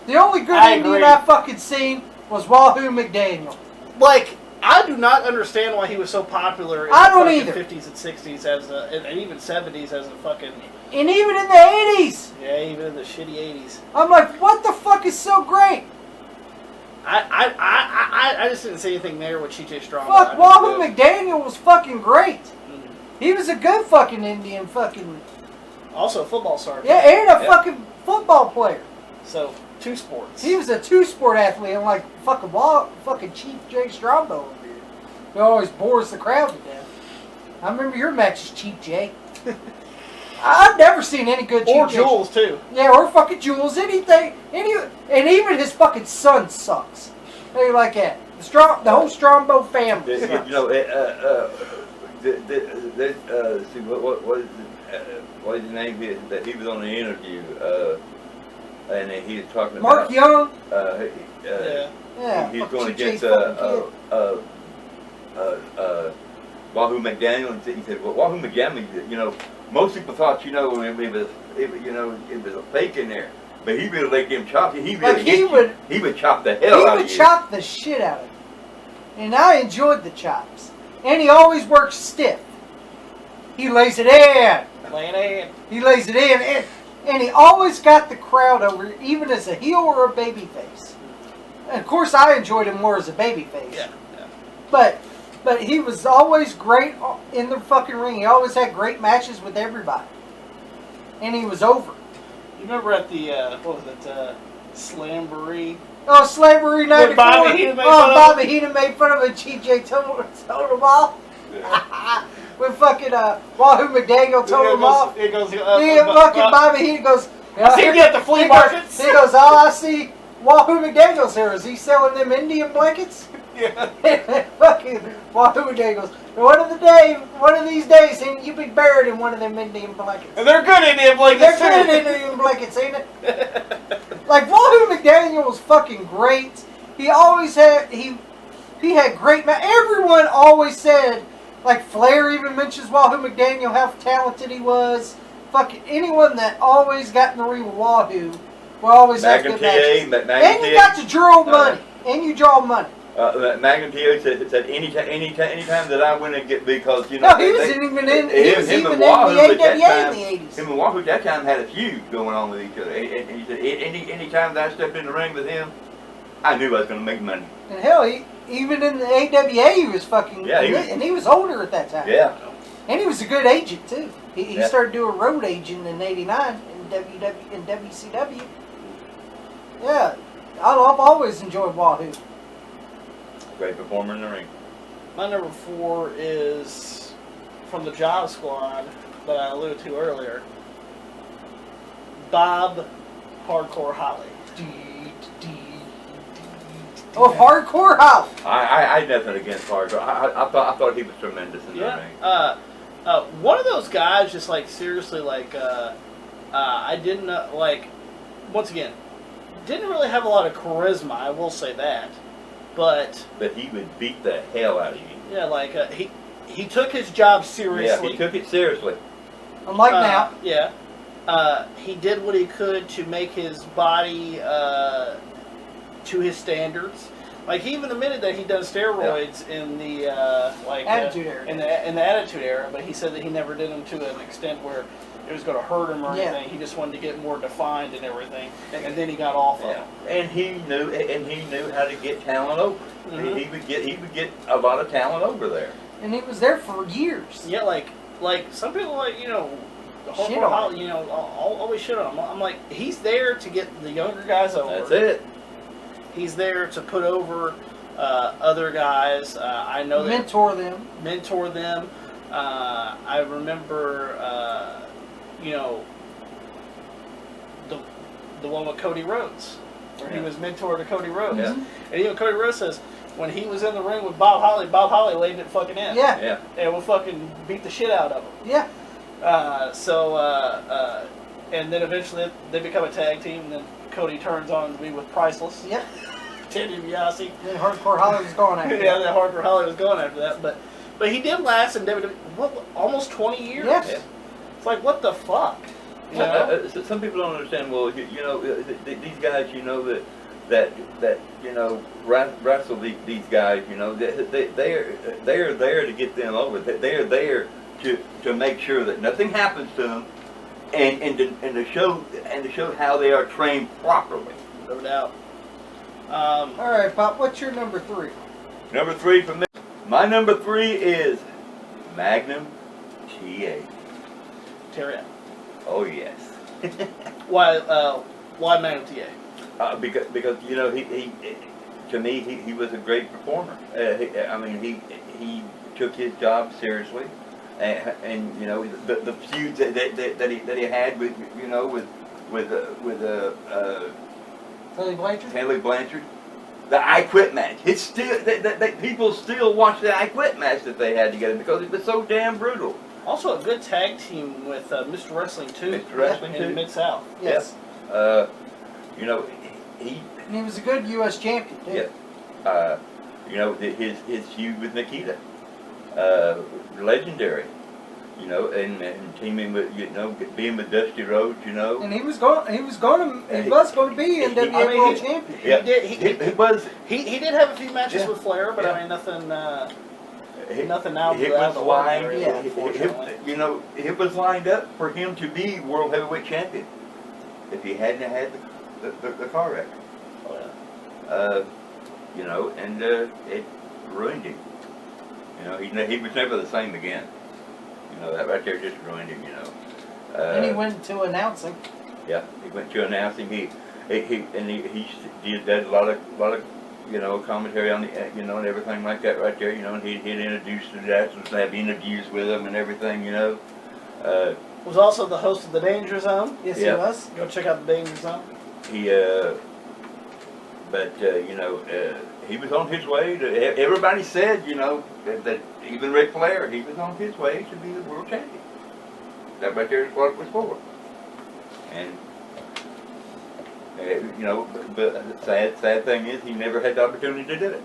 A: The only good
B: I
A: Indian
B: agree.
A: I fucking seen was Wahoo McDaniel.
B: Like, I do not understand why he was so popular in
A: I
B: the
A: don't
B: fucking
A: either.
B: 50s and 60s as a, and even 70s as a fucking,
A: And even in the 80s,
B: yeah, even in the shitty 80s.
A: I'm like, what the fuck is so great?
B: I just didn't see anything there with CJ Strong.
A: Fuck, Wahoo McDaniel was fucking great.
B: Mhm.
A: He was a good fucking Indian fucking...
B: Also a football star.
A: Yeah, and a
C: Yeah.
A: fucking football player.
B: So, 2 sports.
A: He was a 2-sport athlete. I'm like, fucking Chief J. Strombo over here. He always bores the crowd to death. I remember your matches, Chief J. I've never seen any good
B: Or
A: Chief J.
B: Jules, too.
A: Yeah, or fucking Jules, anything. And even his fucking son sucks. Hey, like that. The whole Strombo family
C: You
A: sucks.
C: know, see what is his name? That he was on the interview, and he was talking
A: Mark
C: about
A: Young.
B: Yeah.
A: Yeah.
C: he's
A: fuck
C: going
A: Chief J's
C: against
A: fucking kid.
C: Wahoo McDaniel, and he said, "Well, Wahoo McDaniel, you know, most people thought, you know, it was a fake in there, but he really let them chop. He would chop the hell out of you.
A: He would chop the shit out of you. And I enjoyed the chops. And he always works stiff. He lays it in.
B: Laying in.
A: He lays it in. And he always got the crowd over, even as a heel or a babyface. And of course, I enjoyed him more as a babyface.
B: Yeah.
A: But he was always great in the fucking ring. He always had great matches with everybody. And he was over.
B: You remember at the, what was it, Slamboree?
A: Oh, Slavery 94.
B: When Bobby Heenan made fun of
A: Bobby Heenan made fun of it. Chief told him off.
C: Yeah.
A: When fucking Wahoo McDaniel told him off.
B: It goes,
A: Fucking Bobby Heenan goes,
B: I see you at the flea markets.
A: He goes, all I see Wahoo McDaniel's here. Is he selling them Indian blankets?
B: Yeah.
A: Fucking Wahoo McDaniel goes, one of these days, you be buried in one of them Indian blankets.
B: And they're good Indian blankets,
A: They're good Indian blankets, ain't it? Like, Wahoo McDaniel was fucking great. He always had, he had great everyone always said, like Flair even mentions Wahoo McDaniel, how talented he was. Fucking anyone that always got in the ring with Wahoo will always have good matches. And you got to draw money. And you draw money.
C: Magnum T.O. said anytime that I win and get, because, you know,
A: No, he was even in the
C: Wahoo
A: AWA
C: at that time,
A: in the 80s.
C: him and Wahoo at that time had a feud going on with each other. And he said, any time that I stepped in the ring with him, I knew I was going to make money.
A: And hell, even in the AWA, he was fucking,
C: Yeah,
A: and he was older at that time.
C: Yeah.
A: And he was a good agent, too. He
C: Yeah.
A: started doing road agent in '89 in WCW. Yeah, I've always enjoyed Wahoo.
C: Great performer in the ring.
B: My number 4 is from the Job Squad that I alluded to earlier. Bob Hardcore Holly.
A: Oh, Hardcore Holly.
C: I had nothing against Hardcore. I thought he was tremendous in the ring.
B: One of those guys, just like seriously, like I didn't like. Once again, didn't really have a lot of charisma. I will say that, but
D: he would beat the hell out of you.
B: Yeah, like he took his job seriously.
D: Yeah, he took it seriously.
A: Unlike now.
B: Yeah. He did what he could to make his body to his standards. Like he even admitted that he'd done steroids in the
A: Attitude Era.
B: In the Attitude Era, but he said that he never did them to an extent where it was going to hurt him or anything. He just wanted to get more defined and everything, and then he got off of them.
D: And he knew how to get talent over. Mm-hmm. He would get a lot of talent over there.
A: And he was there for years.
B: Yeah, like some people
A: shit on
B: him. Always shit on him. I'm like, he's there to get the younger guys over.
D: That's it.
B: He's there to put over other guys. I know that
A: mentor them.
B: I remember, the one with Cody Rhodes, where he was mentor to Cody Rhodes.
D: Yeah.
B: And even Cody Rhodes says when he was in the ring with Bob Holly laid it fucking in.
A: Yeah.
D: Yeah.
B: And will fucking beat the shit out of him.
A: Yeah.
B: And then eventually they become a tag team, and then Cody turns on to be with Priceless.
A: Yep.
B: Ted DiBiase.
A: Then Hardcore Holly was going after
B: Yeah, then Hardcore Holly was going after that. But he did last in WWE, almost 20 years?
A: Yes.
D: Yeah.
B: It's like, what the fuck? You know?
D: Some people don't understand. Well, these guys, that wrestle these guys. They are there to get them over. They are there to make sure that nothing happens to them, and to show how they are trained properly.
B: No doubt.
A: All right, Pop. What's your number 3?
D: Number 3 for me. My number 3 is Magnum TA.
B: Terry.
D: Oh yes.
B: Why Magnum TA?
D: Because he to me he was a great performer. He took his job seriously, and the feuds that he had with Haley Blanchard. The I Quit match. It's still people still watch the I Quit match that they had together because it was so damn brutal.
B: Also a good tag team with Mr. Wrestling 2.
D: Mr. Wrestling 2
B: in Mid-South.
A: Yes.
D: He
A: was a good U.S. champion too.
D: Yeah. His feud with Nikita, legendary. And teaming with being with Dusty Rhodes.
A: And he was going to be in WWE World Champion.
D: Yeah.
B: He did have a few matches with Flair, but nothing. Nothing out of the ordinary.
D: It was lined up for him to be World Heavyweight Champion if he hadn't had the car wreck.
B: Oh, yeah.
D: And it ruined him. He was never the same again. That right there just ruined him.
A: And he went to announcing.
D: Yeah, he went to announcing. He did a lot of commentary on the and everything like that right there. And he'd introduce the wrestlers, have interviews with them and everything.
B: Was also the host of the Danger Zone.
A: Yes, he was.
B: Go check out the Danger Zone.
D: He was on his way to. Everybody said, that even Ric Flair, he was on his way to be the world champion. That right there is what it was for. And but the sad thing is, he never had the opportunity to do it.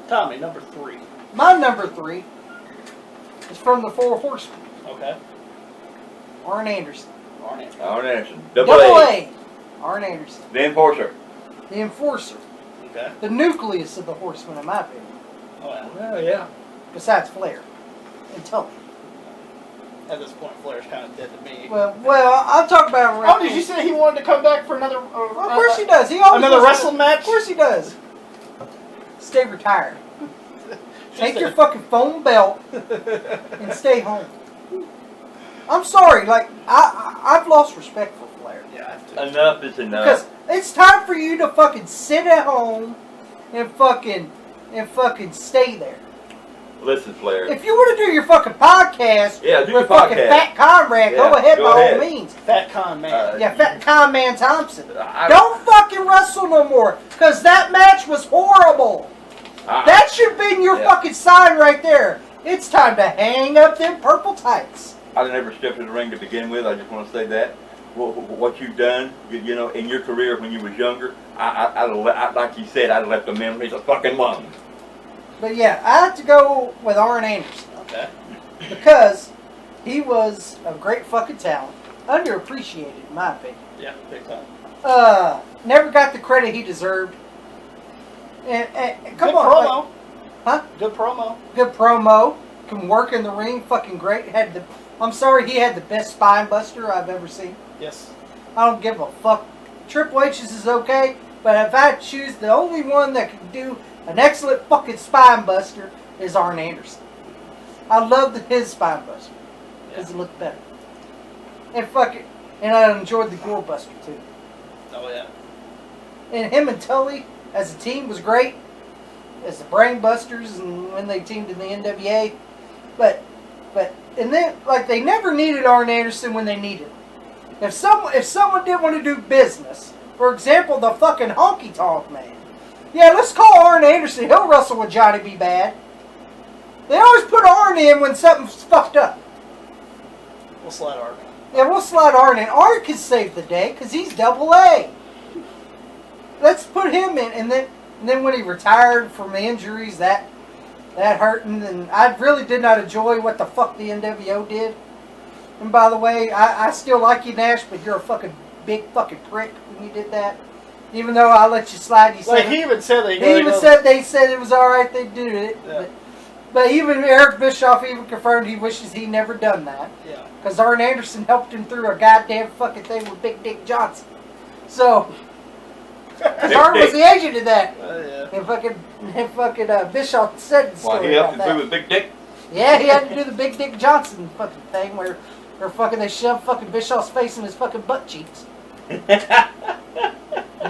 B: Tommy, number 3.
A: My number 3 is from the Four Horsemen.
B: Okay.
A: Arn Anderson.
B: Arn Anderson.
D: Arn Anderson.
A: Double A. Arn Anderson.
D: The Enforcer.
A: The Enforcer.
B: Okay.
A: The nucleus of the Horsemen, in my opinion.
B: Oh, yeah.
D: Well, yeah.
A: Besides Flair and Tully.
B: At this point, Flair's kind of dead to me.
A: Well, I'll talk about.
B: Oh, did you say he wanted to come back for another?
A: Of course he does. He always
B: another wrestling match.
A: Of course he does. Stay retired. Take your fucking foam belt and stay home. I'm sorry, I've lost respect for Flair.
B: Yeah, I have to.
D: Enough is enough.
A: Because it's time for you to fucking sit at home and fucking stay there.
D: Listen, Flair.
A: If you want to do your fucking podcast
D: do
A: with
D: your
A: fucking
D: podcast.
A: Fat Conrad, go ahead by all means.
B: Fat Con Man.
A: Fat Con Man Thompson. Don't fucking wrestle no more, because that match was horrible. That should have been your fucking sign right there. It's time to hang up them purple tights.
D: I'd never stepped in the ring to begin with. I just want to say that. What you've done, you know, in your career when you was younger, like you said, I'd have left the memories of fucking lungs.
A: But yeah, I have to go with Arn Anderson.
B: Okay.
A: Because he was a great fucking talent. Underappreciated, in my opinion.
B: Yeah, big time.
A: Never got the credit he deserved. And come
B: Good
A: on.
B: promo.
A: Like, huh?
B: Good promo.
A: Good promo. Can work in the ring. Fucking great. I'm sorry, he had the best spine buster I've ever seen.
B: Yes.
A: I don't give a fuck. Triple H's is okay, but if I choose, the only one that can do an excellent fucking spine buster is Arn Anderson. I loved his spine buster because it looked better. And I enjoyed the gore buster too.
B: Oh yeah.
A: And him and Tully as a team was great. As the Brain Busters and when they teamed in the NWA. And then like they never needed Arn Anderson when they needed him. If someone didn't want to do business, for example, the fucking Honky Tonk Man. Yeah, let's call Arn Anderson. He'll wrestle with Johnny B. Bad. They always put Arn in when something's fucked up.
B: We'll slide Arn.
A: Yeah, we'll slide Arn in. Arn can save the day because he's double A. Let's put him in, and then when he retired from the injuries, that hurting, and I really did not enjoy what the fuck the NWO did. And by the way, I still like you, Nash, but you're a fucking big fucking prick when you did that. Even though I let you slide, you said
B: He even said that.
A: they said it was all right. They did it,
B: Yeah.
A: but even Eric Bischoff even confirmed he wishes he never done that.
B: Yeah.
A: Because Arn Anderson helped him through a goddamn fucking thing with Big Dick Johnson. So, because Arn was the agent of that.
B: Yeah.
A: And fucking Bischoff said the story
D: Why, he helped
A: about
D: him
A: that.
D: through with Big Dick?
A: Yeah, he had to do the Big Dick Johnson fucking thing where fucking they shoved fucking Bischoff's face in his fucking butt cheeks. And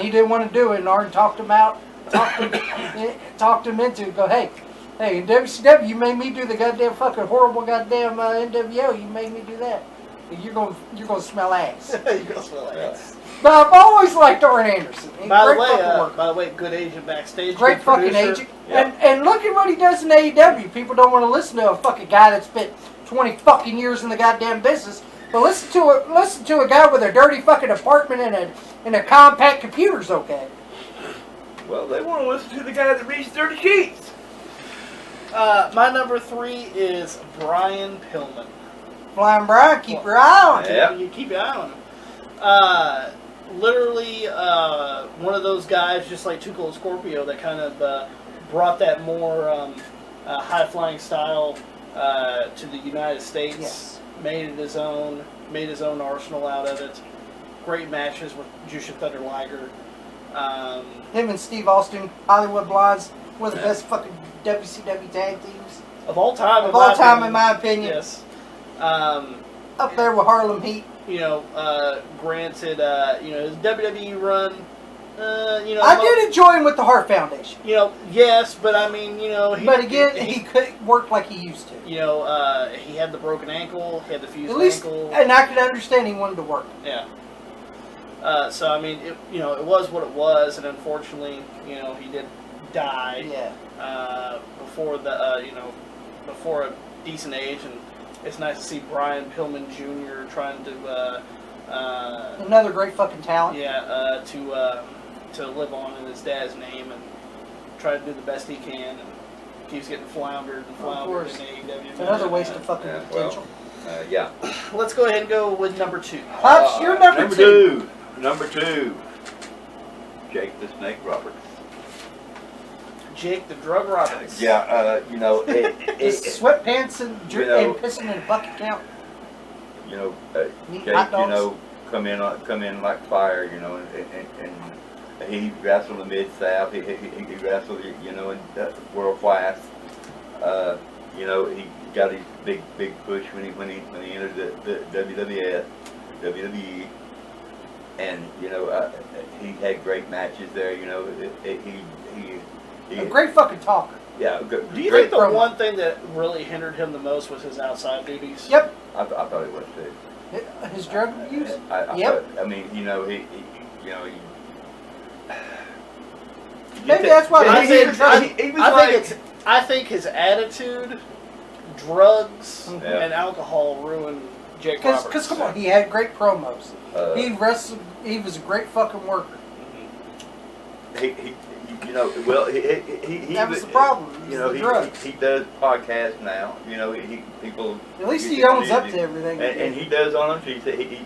A: he didn't want to do it, and Arn talked him out, talked him into it. Go, hey, in WCW, you made me do the goddamn fucking horrible goddamn NWO. You made me do that. You're gonna smell ass.
B: You're gonna smell ass.
A: But I've always liked Arn Anderson.
B: By the way, good agent backstage.
A: Great
B: good
A: fucking
B: producer.
A: agent. Yep. And look at what he does in AEW. People don't want to listen to a fucking guy that spent 20 fucking years in the goddamn business. But listen to a guy with a dirty fucking apartment and a compact computer's okay.
C: Well, they want to listen to the guy that reads 30 sheets.
B: My number 3 is Brian Pillman.
A: Flying Brian, keep your eye on him.
D: Yeah.
B: You keep your eye on him. Literally one of those guys, just like Tuco and Scorpio, that kind of brought that more high-flying style to the United States.
A: Yes.
B: Made it his own arsenal out of it. Great matches with Jushin Thunder Liger.
A: Him and Steve Austin, Hollywood Blondes, one of the best fucking WCW tag teams
B: Of all time,
A: in my opinion.
B: Yes.
A: Up there with Harlem Heat.
B: Granted, his WWE run,
A: I did enjoy him with the Hart Foundation.
B: Yes, but I mean,
A: But again, he couldn't work like he used to.
B: He had the broken ankle, he had the fused
A: At least,
B: ankle.
A: and I could understand he wanted to work.
B: Yeah. So I mean, it was what it was, and unfortunately, he did die.
A: Yeah.
B: Before before a decent age, and it's nice to see Brian Pillman Jr. trying to.
A: Another great fucking talent.
B: Yeah. To live on in his dad's name and try to do the best he can, and keeps getting floundered in AEW.
A: It's another waste of fucking potential.
D: Yeah.
B: Let's go ahead and go with number 2.
A: Pops, you're number two.
D: Number two. Jake the Snake Roberts.
B: Jake the Drug Roberts.
D: Yeah,
A: Just sweatpants and pissing in a bucket count.
D: Jake, come in like fire, and he wrestled in Mid-South, he wrestled, in world class. He got his big push when he entered the WWE, and he had great matches there.
A: A great fucking talker.
D: Yeah.
B: Do you think the one thing that really hindered him the most was his outside duties?
A: Yep.
D: I thought it was too.
A: His drug use?
D: Yep. Maybe
A: that's why
B: I
A: he was
B: think his attitude drugs
D: Yeah.
B: and alcohol ruined Jake Roberts.
A: Because come on, he had great promos.
D: Uh,
A: He wrestled. He was a great fucking worker.
D: he you know, well, he
A: That was the problem.
D: You know,
A: the drugs.
D: he does podcasts now. You know, people.
A: At least
D: get
A: he
D: to
A: owns
D: believe
A: up
D: him.
A: to everything.
D: And he does on them. He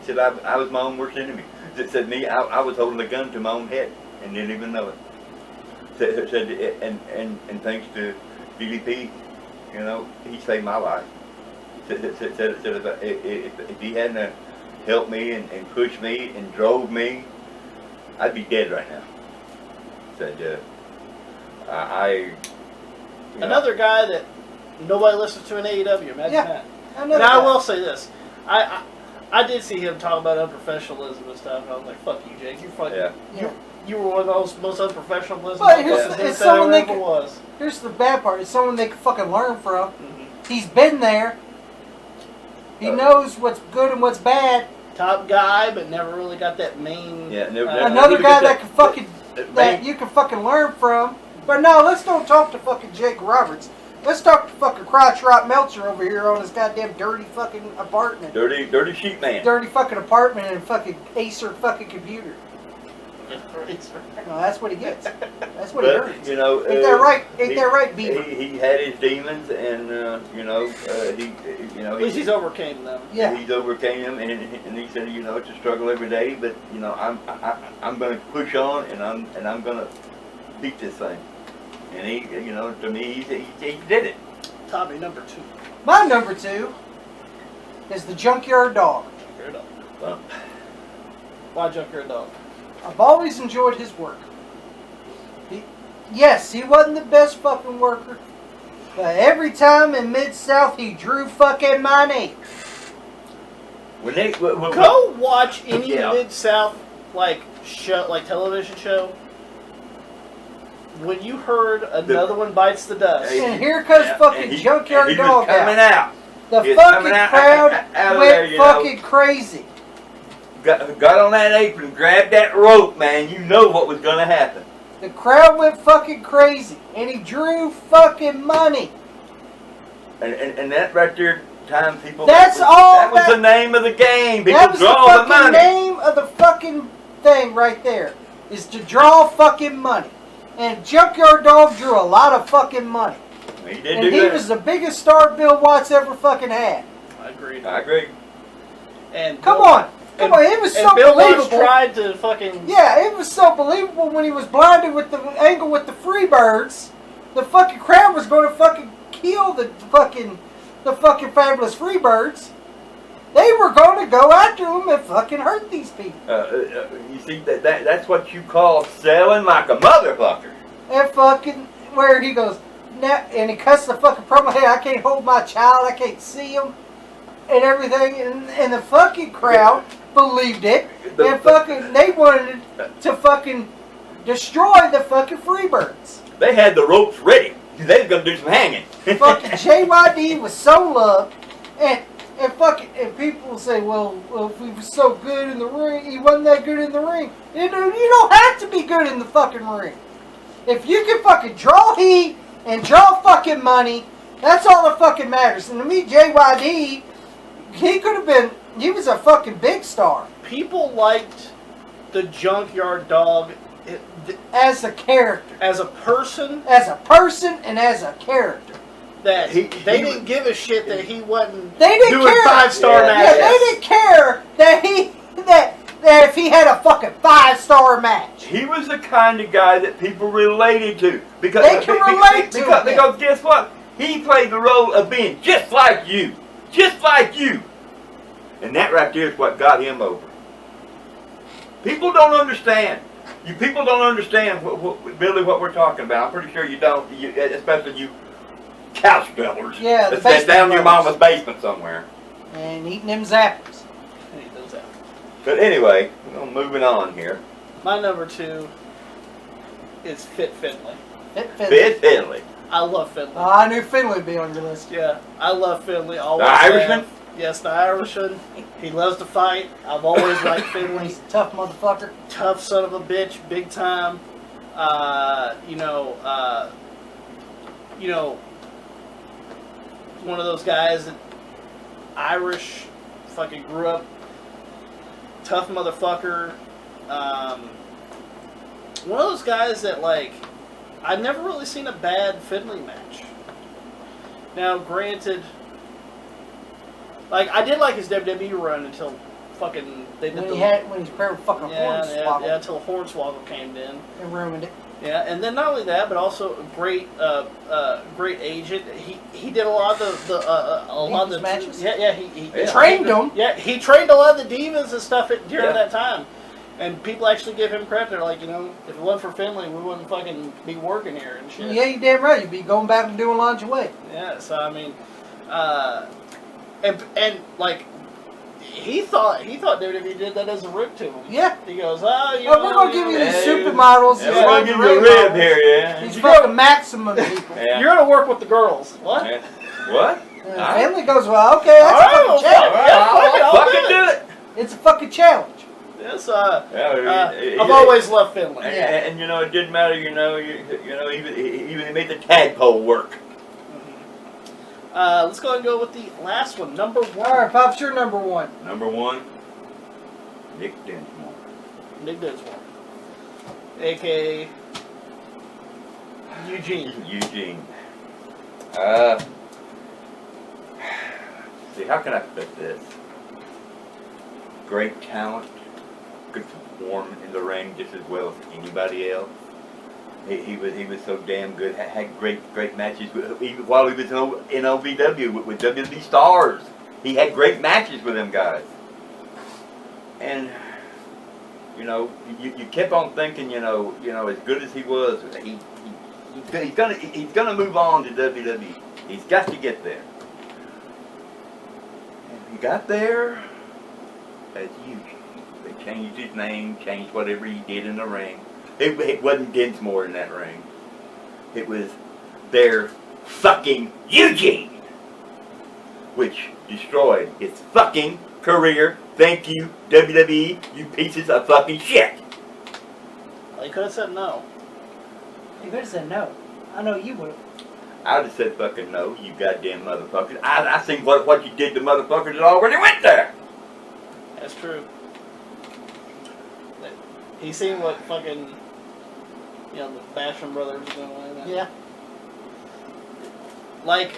D: said I was my own worst enemy. Said me, I was holding a gun to my own head and didn't even know it. Said and thanks to DDP, you know, he saved my life. Said if he hadn't helped me and pushed me and drove me, I'd be dead right now. Said
B: Another guy that nobody listens to in AEW. Imagine that.
A: Another
B: Now I
A: guy.
B: will say this: I did see him talk about unprofessionalism and stuff. And I was like, "Fuck you, Jake. You're fucking.
A: Yeah.
B: You were one of those most unprofessional
A: But
B: listeners
A: here's
B: that
A: it's
B: there
A: someone they
B: ever
A: could,
B: was."
A: Here's the bad part. It's someone they can fucking learn from.
B: Mm-hmm.
A: He's been there. He knows what's good and what's bad.
B: Top guy, but never really got that main.
D: Yeah, never-
A: Another
D: look
A: guy
D: at
A: that can fucking
D: that
A: that you can fucking learn from. But no, let's don't talk to fucking Jake Roberts. Let's talk to fucking Crotch Rot Meltzer over here on his goddamn dirty fucking apartment.
D: dirty sheep man.
A: Dirty fucking apartment and fucking Acer fucking computer. No, that's what he gets. That's what he
D: But
A: earns.
D: you know,
A: Ain't that right? Ain't that right, Beaver?
D: He had his demons, and you know,
B: At least he's overcame them.
A: Yeah.
D: He's overcame them, and he said, you know, it's a struggle every day, but you know, I'm going to push on, and I'm going to beat this thing. And he, you know, to me, he did it.
B: Tommy, number 2.
A: My number 2 is the Junkyard Dog.
B: Junkyard Dog.
D: Well,
B: Why Junkyard Dog?
A: I've always enjoyed his work. Yes, he wasn't the best fucking worker, but every time in Mid-South he drew fucking money.
D: when they
B: Go watch any
D: Yeah.
B: Mid-South show, like television show. When you heard Another One Bites the Dust.
A: And here comes fucking Junkyard
D: he
A: Dog
D: was coming
A: out.
D: out.
A: The
D: He's
A: fucking
D: coming out
A: crowd
D: of
A: went
D: there, you know.
A: fucking crazy.
D: Got on that apron, grabbed that rope, man. You know what was going to happen.
A: The crowd went fucking crazy, and he drew fucking money.
D: And that right there, time people.
A: That's
D: that
A: all
D: That was
A: that-
D: the name of the game. People
A: That was the
D: draw the
A: fucking
D: money.
A: name of the fucking thing right there, is to draw fucking money. And Junkyard Dog drew a lot of fucking money.
D: He did
A: And
D: do
A: he
D: that.
A: was the biggest star Bill Watts ever fucking had.
B: I agree.
D: I agree.
B: And
A: Come
B: Bill-
A: on. Come on, it was so
B: and Bill Watts
A: believable.
B: tried to fucking.
A: Yeah, it was so believable when he was blinded with the angle with the Freebirds. The fucking crowd was going to fucking kill the fucking fabulous Freebirds. They were going to go after him and fucking hurt these people.
D: You see, that's what you call selling like a motherfucker.
A: And fucking where he goes, now, and he cuts the fucking promo. Hey, I can't hold my child. I can't see him, and everything. And the fucking crowd believed it. And fucking they wanted to fucking destroy the fucking Freebirds.
D: They had the ropes ready. They was gonna do some hanging.
A: Fucking JYD was so loved, and people say, well, if he was so good in the ring, he wasn't that good in the ring. You don't have to be good in the fucking ring. If you can fucking draw heat and draw fucking money, that's all that fucking matters. And to me, JYD, he was a fucking big star.
B: People liked the Junkyard Dog
A: As a character.
B: as a person.
A: As a person and as a character.
B: That
D: He
B: didn't give a shit that he wasn't
A: They didn't
B: doing
A: care.
B: 5-star
D: Yeah.
B: matches.
A: Yeah, they didn't care that if he had a fucking 5-star match.
D: He was the kind of guy that people related to because
A: They can relate to him.
D: because guess what? He played the role of being just like you, and that right there is what got him over. People don't understand. You people don't understand Billy, what we're talking about. I'm pretty sure you don't, especially you couch dwellers.
A: Yeah, the
D: that's
A: basement
D: down in your
A: dwellers.
D: mama's basement somewhere.
A: And eating them zappers.
B: He does that.
D: But anyway, moving on here.
B: My number 2 is Fit Finlay.
D: Fit Finley.
B: I love Finlay.
A: Oh, I knew Finley would be on your list.
B: Yeah, I love Finlay. Always
D: The Irishman?
B: have. Yes, the Irishman. He loves to fight. I've always liked Finlay.
A: He's a tough motherfucker.
B: Tough son of a bitch, big time. one of those guys that Irish, fucking grew up, tough motherfucker. One of those guys that, like, I've never really seen a bad Finley match. Now, granted, like, I did like his WWE run until fucking they did
A: when he's paired with fucking Hornswoggle.
B: Yeah, until Hornswoggle came in
A: and ruined it.
B: Yeah, and then not only that, but also a great agent. He did a lot of the
A: matches.
B: Yeah, he
A: trained them.
B: Yeah, he trained a lot of the divas and stuff during that time. And people actually give him credit. They're like, you know, if it wasn't for Finley, we wouldn't fucking be working here and shit.
A: Yeah, you damn right. You'd be going back and doing lingerie.
B: Yeah, so I mean, and like, he thought WWE did that as a rip to him.
A: Yeah.
B: He goes,
A: we're gonna give you these supermodels.
D: Yeah, we're gonna give you a rib here, yeah.
A: These fucking maximum people.
B: Yeah. You're gonna work with the girls. What?
D: Yeah. What?
A: Family goes, well, okay, that's a fucking challenge.
B: I'll
D: fucking do it.
A: It's a fucking challenge.
B: Yes,
D: I've
B: always loved Finley.
D: And you know, it didn't matter. You know, even he made the tadpole work.
B: Let's go ahead and go with the last one, number 1.
A: All right, Pop's your number 1.
D: Number 1, Nick Dinsmore.
B: Nick Dinsmore, a.k.a. Eugene.
D: Eugene. See, how can I put this? Great talent, could perform in the ring just as well as anybody else. He was so damn good. Had great matches even while he was in OVW with WWE stars. He had great matches with them guys. And you know, you kept on thinking, you know, as good as he was, he's gonna move on to WWE. He's got to get there. And he got there as Eugene. They changed his name, changed whatever he did in the ring. It wasn't Dinsmore in that ring. It was their fucking Eugene, which destroyed his fucking career. Thank you, WWE, you pieces of fucking shit.
B: Well, you could have said no.
A: You could have said no. I know you would have.
D: I would have said fucking no, you goddamn motherfuckers. I seen what you did to motherfuckers that already went there.
B: That's true. He seen what fucking, you know, the Basham brothers were doing.
A: Yeah.
B: Like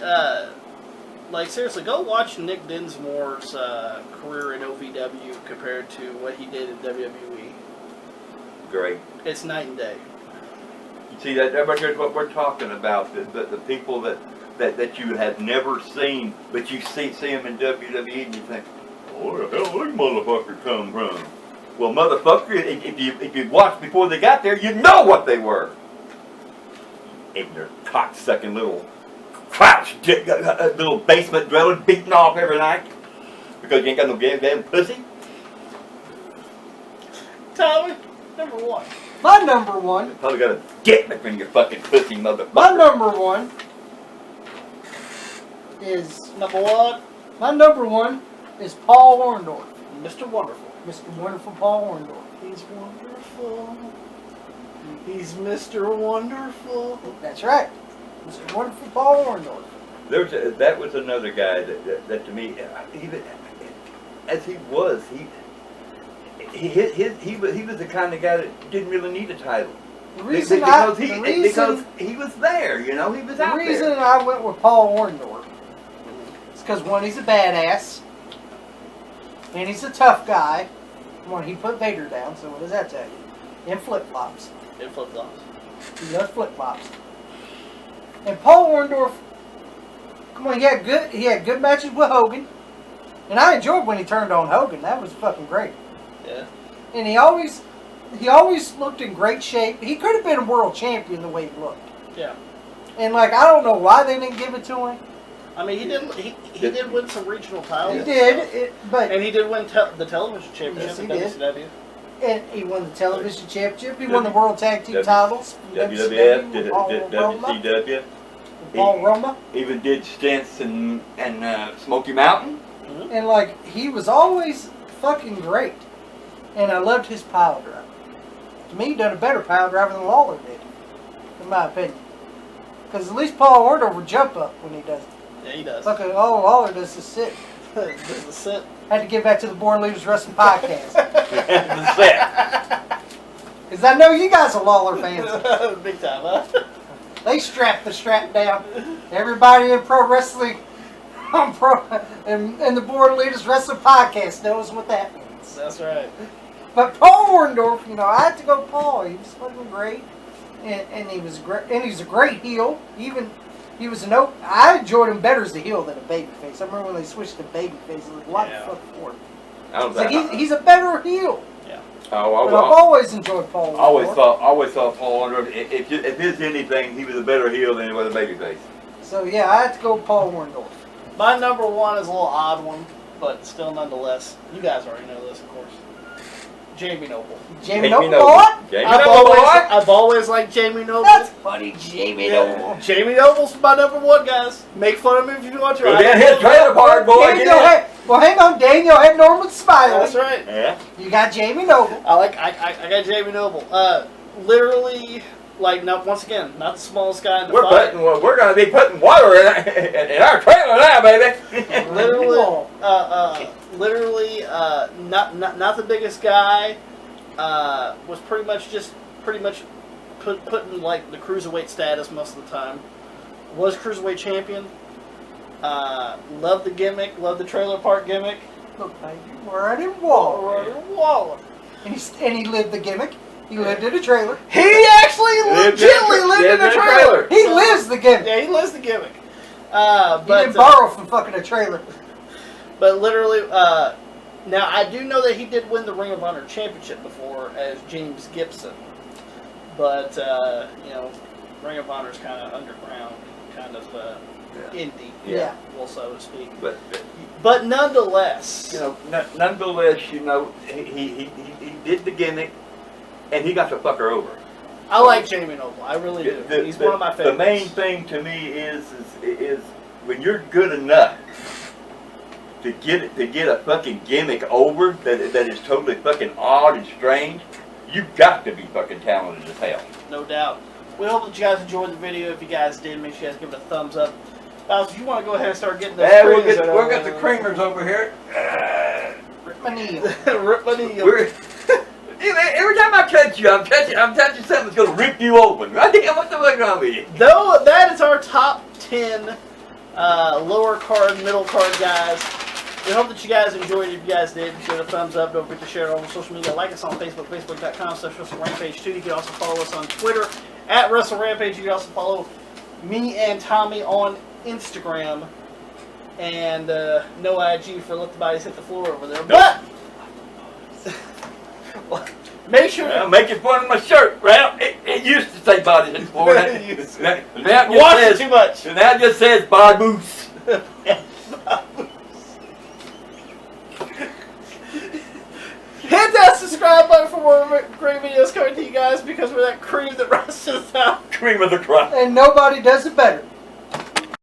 B: seriously, go watch Nick Dinsmore's career in OVW compared to what he did in WWE.
D: Great.
B: It's night and day.
D: You see that right there's what we're talking about. The people that you have never seen, but you see them in WWE and you think, where the hell these motherfuckers come from? Well, motherfucker, if you watched before they got there, you'd know what they were. Ignorant, cocksucking little crouch, little basement dweller beating off every night because you ain't got no damn pussy.
B: Tommy, number 1.
A: My number 1.
D: You probably got a dick between your fucking pussy, motherfucker.
A: My number 1 is
B: number 1.
A: My number 1 is Paul Orndorff.
B: Mr. Wonderful.
A: Mr. Wonderful Paul Orndorff.
B: He's wonderful. He's Mr. Wonderful.
A: That's right. Mr. Wonderful Paul Orndorff.
D: That was another guy that to me, even as he was, he was the kind of guy that didn't really need a title. Because he was there, you know, he was out there.
A: The reason I went with Paul Orndorff is because, one, he's a badass, and he's a tough guy. One, he put Vader down, so what does that tell you? In flip-flops.
B: In flip-flops.
A: He does flip-flops. And Paul Orndorff, come on, he had good matches with Hogan, and I enjoyed when he turned on Hogan. That was fucking great.
B: Yeah.
A: And he always looked in great shape. He could have been a world champion the way he looked.
B: Yeah.
A: And like, I don't know why they didn't give it to him.
B: I mean, he did win some regional titles.
A: He did,
B: and he did win the television championship in WCW.
A: And he won the television championship. He won the World Tag Team titles.
D: WWF, WCW.
A: Paul Roma.
D: Even did stints in Smoky Mountain.
B: Mm-hmm.
A: And like, he was always fucking great. And I loved his pile driver. To me, he done a better pile driver than Lawler did, in my opinion. Because at least Paul Orndorff would jump up when he does it.
B: Yeah, he does.
A: Look at Lawler does this sit.
B: This is it.
A: Had to get back to the Born Leaders Wrestling Podcast.
D: The set.
A: Because I know you guys are Lawler fans.
B: Big time, huh?
A: They strap the strap down. Everybody in pro wrestling on and the Born Leaders Wrestling Podcast knows what that means.
B: That's right.
A: But Paul Orndorff, you know, I had to go Paul. He was fucking great. And he was great. And he's a great heel. Even he was I enjoyed him better as a heel than a babyface. I remember when they switched to babyface. I was like, what the fuck for? It's like he's a better heel.
B: Yeah.
D: Oh,
A: But I've always enjoyed Paul.
D: I always thought Paul Orndorff. If there's anything, he was a better heel than he was a babyface.
A: So yeah, I had to go Paul Orndorff.
B: My number one is a little odd one, but still nonetheless. You guys already know this, of course. Jamie Noble.
A: Jamie Noble, what?
B: I've always liked Jamie Noble.
A: That's funny, Jamie Noble.
B: Jamie Noble's my number one, guys. Make fun of me if you want to.
D: Go down his trailer park, boy.
A: Well, hang on, Daniel had Norman Smiley.
B: That's right.
D: Yeah.
A: You got Jamie Noble.
B: I got Jamie Noble. Literally, like, not the smallest guy in the fight.
D: We're going to be putting water in our trailer now, baby.
B: Literally, not the biggest guy. Was pretty much putting like the cruiserweight status most of the time. Was cruiserweight champion. Loved the gimmick. Loved the trailer park gimmick.
A: Look, baby, we're in Waller. And he lived the gimmick. He lived in a trailer.
B: He actually legitimately lived in a trailer.
A: He lives the gimmick.
B: Yeah, he lives the gimmick.
A: He didn't borrow from fucking a trailer.
B: But literally, now I do know that he did win the Ring of Honor Championship before as James Gibson. But, Ring of Honor is kind of underground, kind of indie, well, so to speak. But nonetheless.
D: He did the gimmick, and he got the fucker over.
B: I like Jamie Noble. I really do. He's one of my favorites.
D: The main thing to me is when you're good enough to get a fucking gimmick over that is totally fucking odd and strange, you've got to be fucking talented as hell.
B: No doubt. We hope that you guys enjoyed the video. If you guys did, make sure you guys give it a thumbs up. If you want to go ahead and start getting those
D: we'll get the creamers over here.
A: Rip my knee.
B: Rip my knee.
D: Every time I touch you, I'm touching something that's going to rip you open. What the fuck wrong with you?
B: Though that is our top 10 lower card, middle card guys. We hope that you guys enjoyed it. If you guys did, give it a thumbs up. Don't forget to share it on social media. Like us on Facebook, facebook.com/WrestleRampage2. You can also follow us on Twitter @WrestleRampage. You can also follow me and Tommy on Instagram. And no IG for Let the Bodies Hit the Floor over there. But make sure
D: making fun of my shirt. Well, it used to say Bodies Hit the Floor. Now it
B: Watch it too much.
D: Now it just says Bod Boots.
B: Hit that subscribe button for more great videos coming to you guys because we're that cream that rises out.
D: Cream of the crop.
A: And nobody does it better.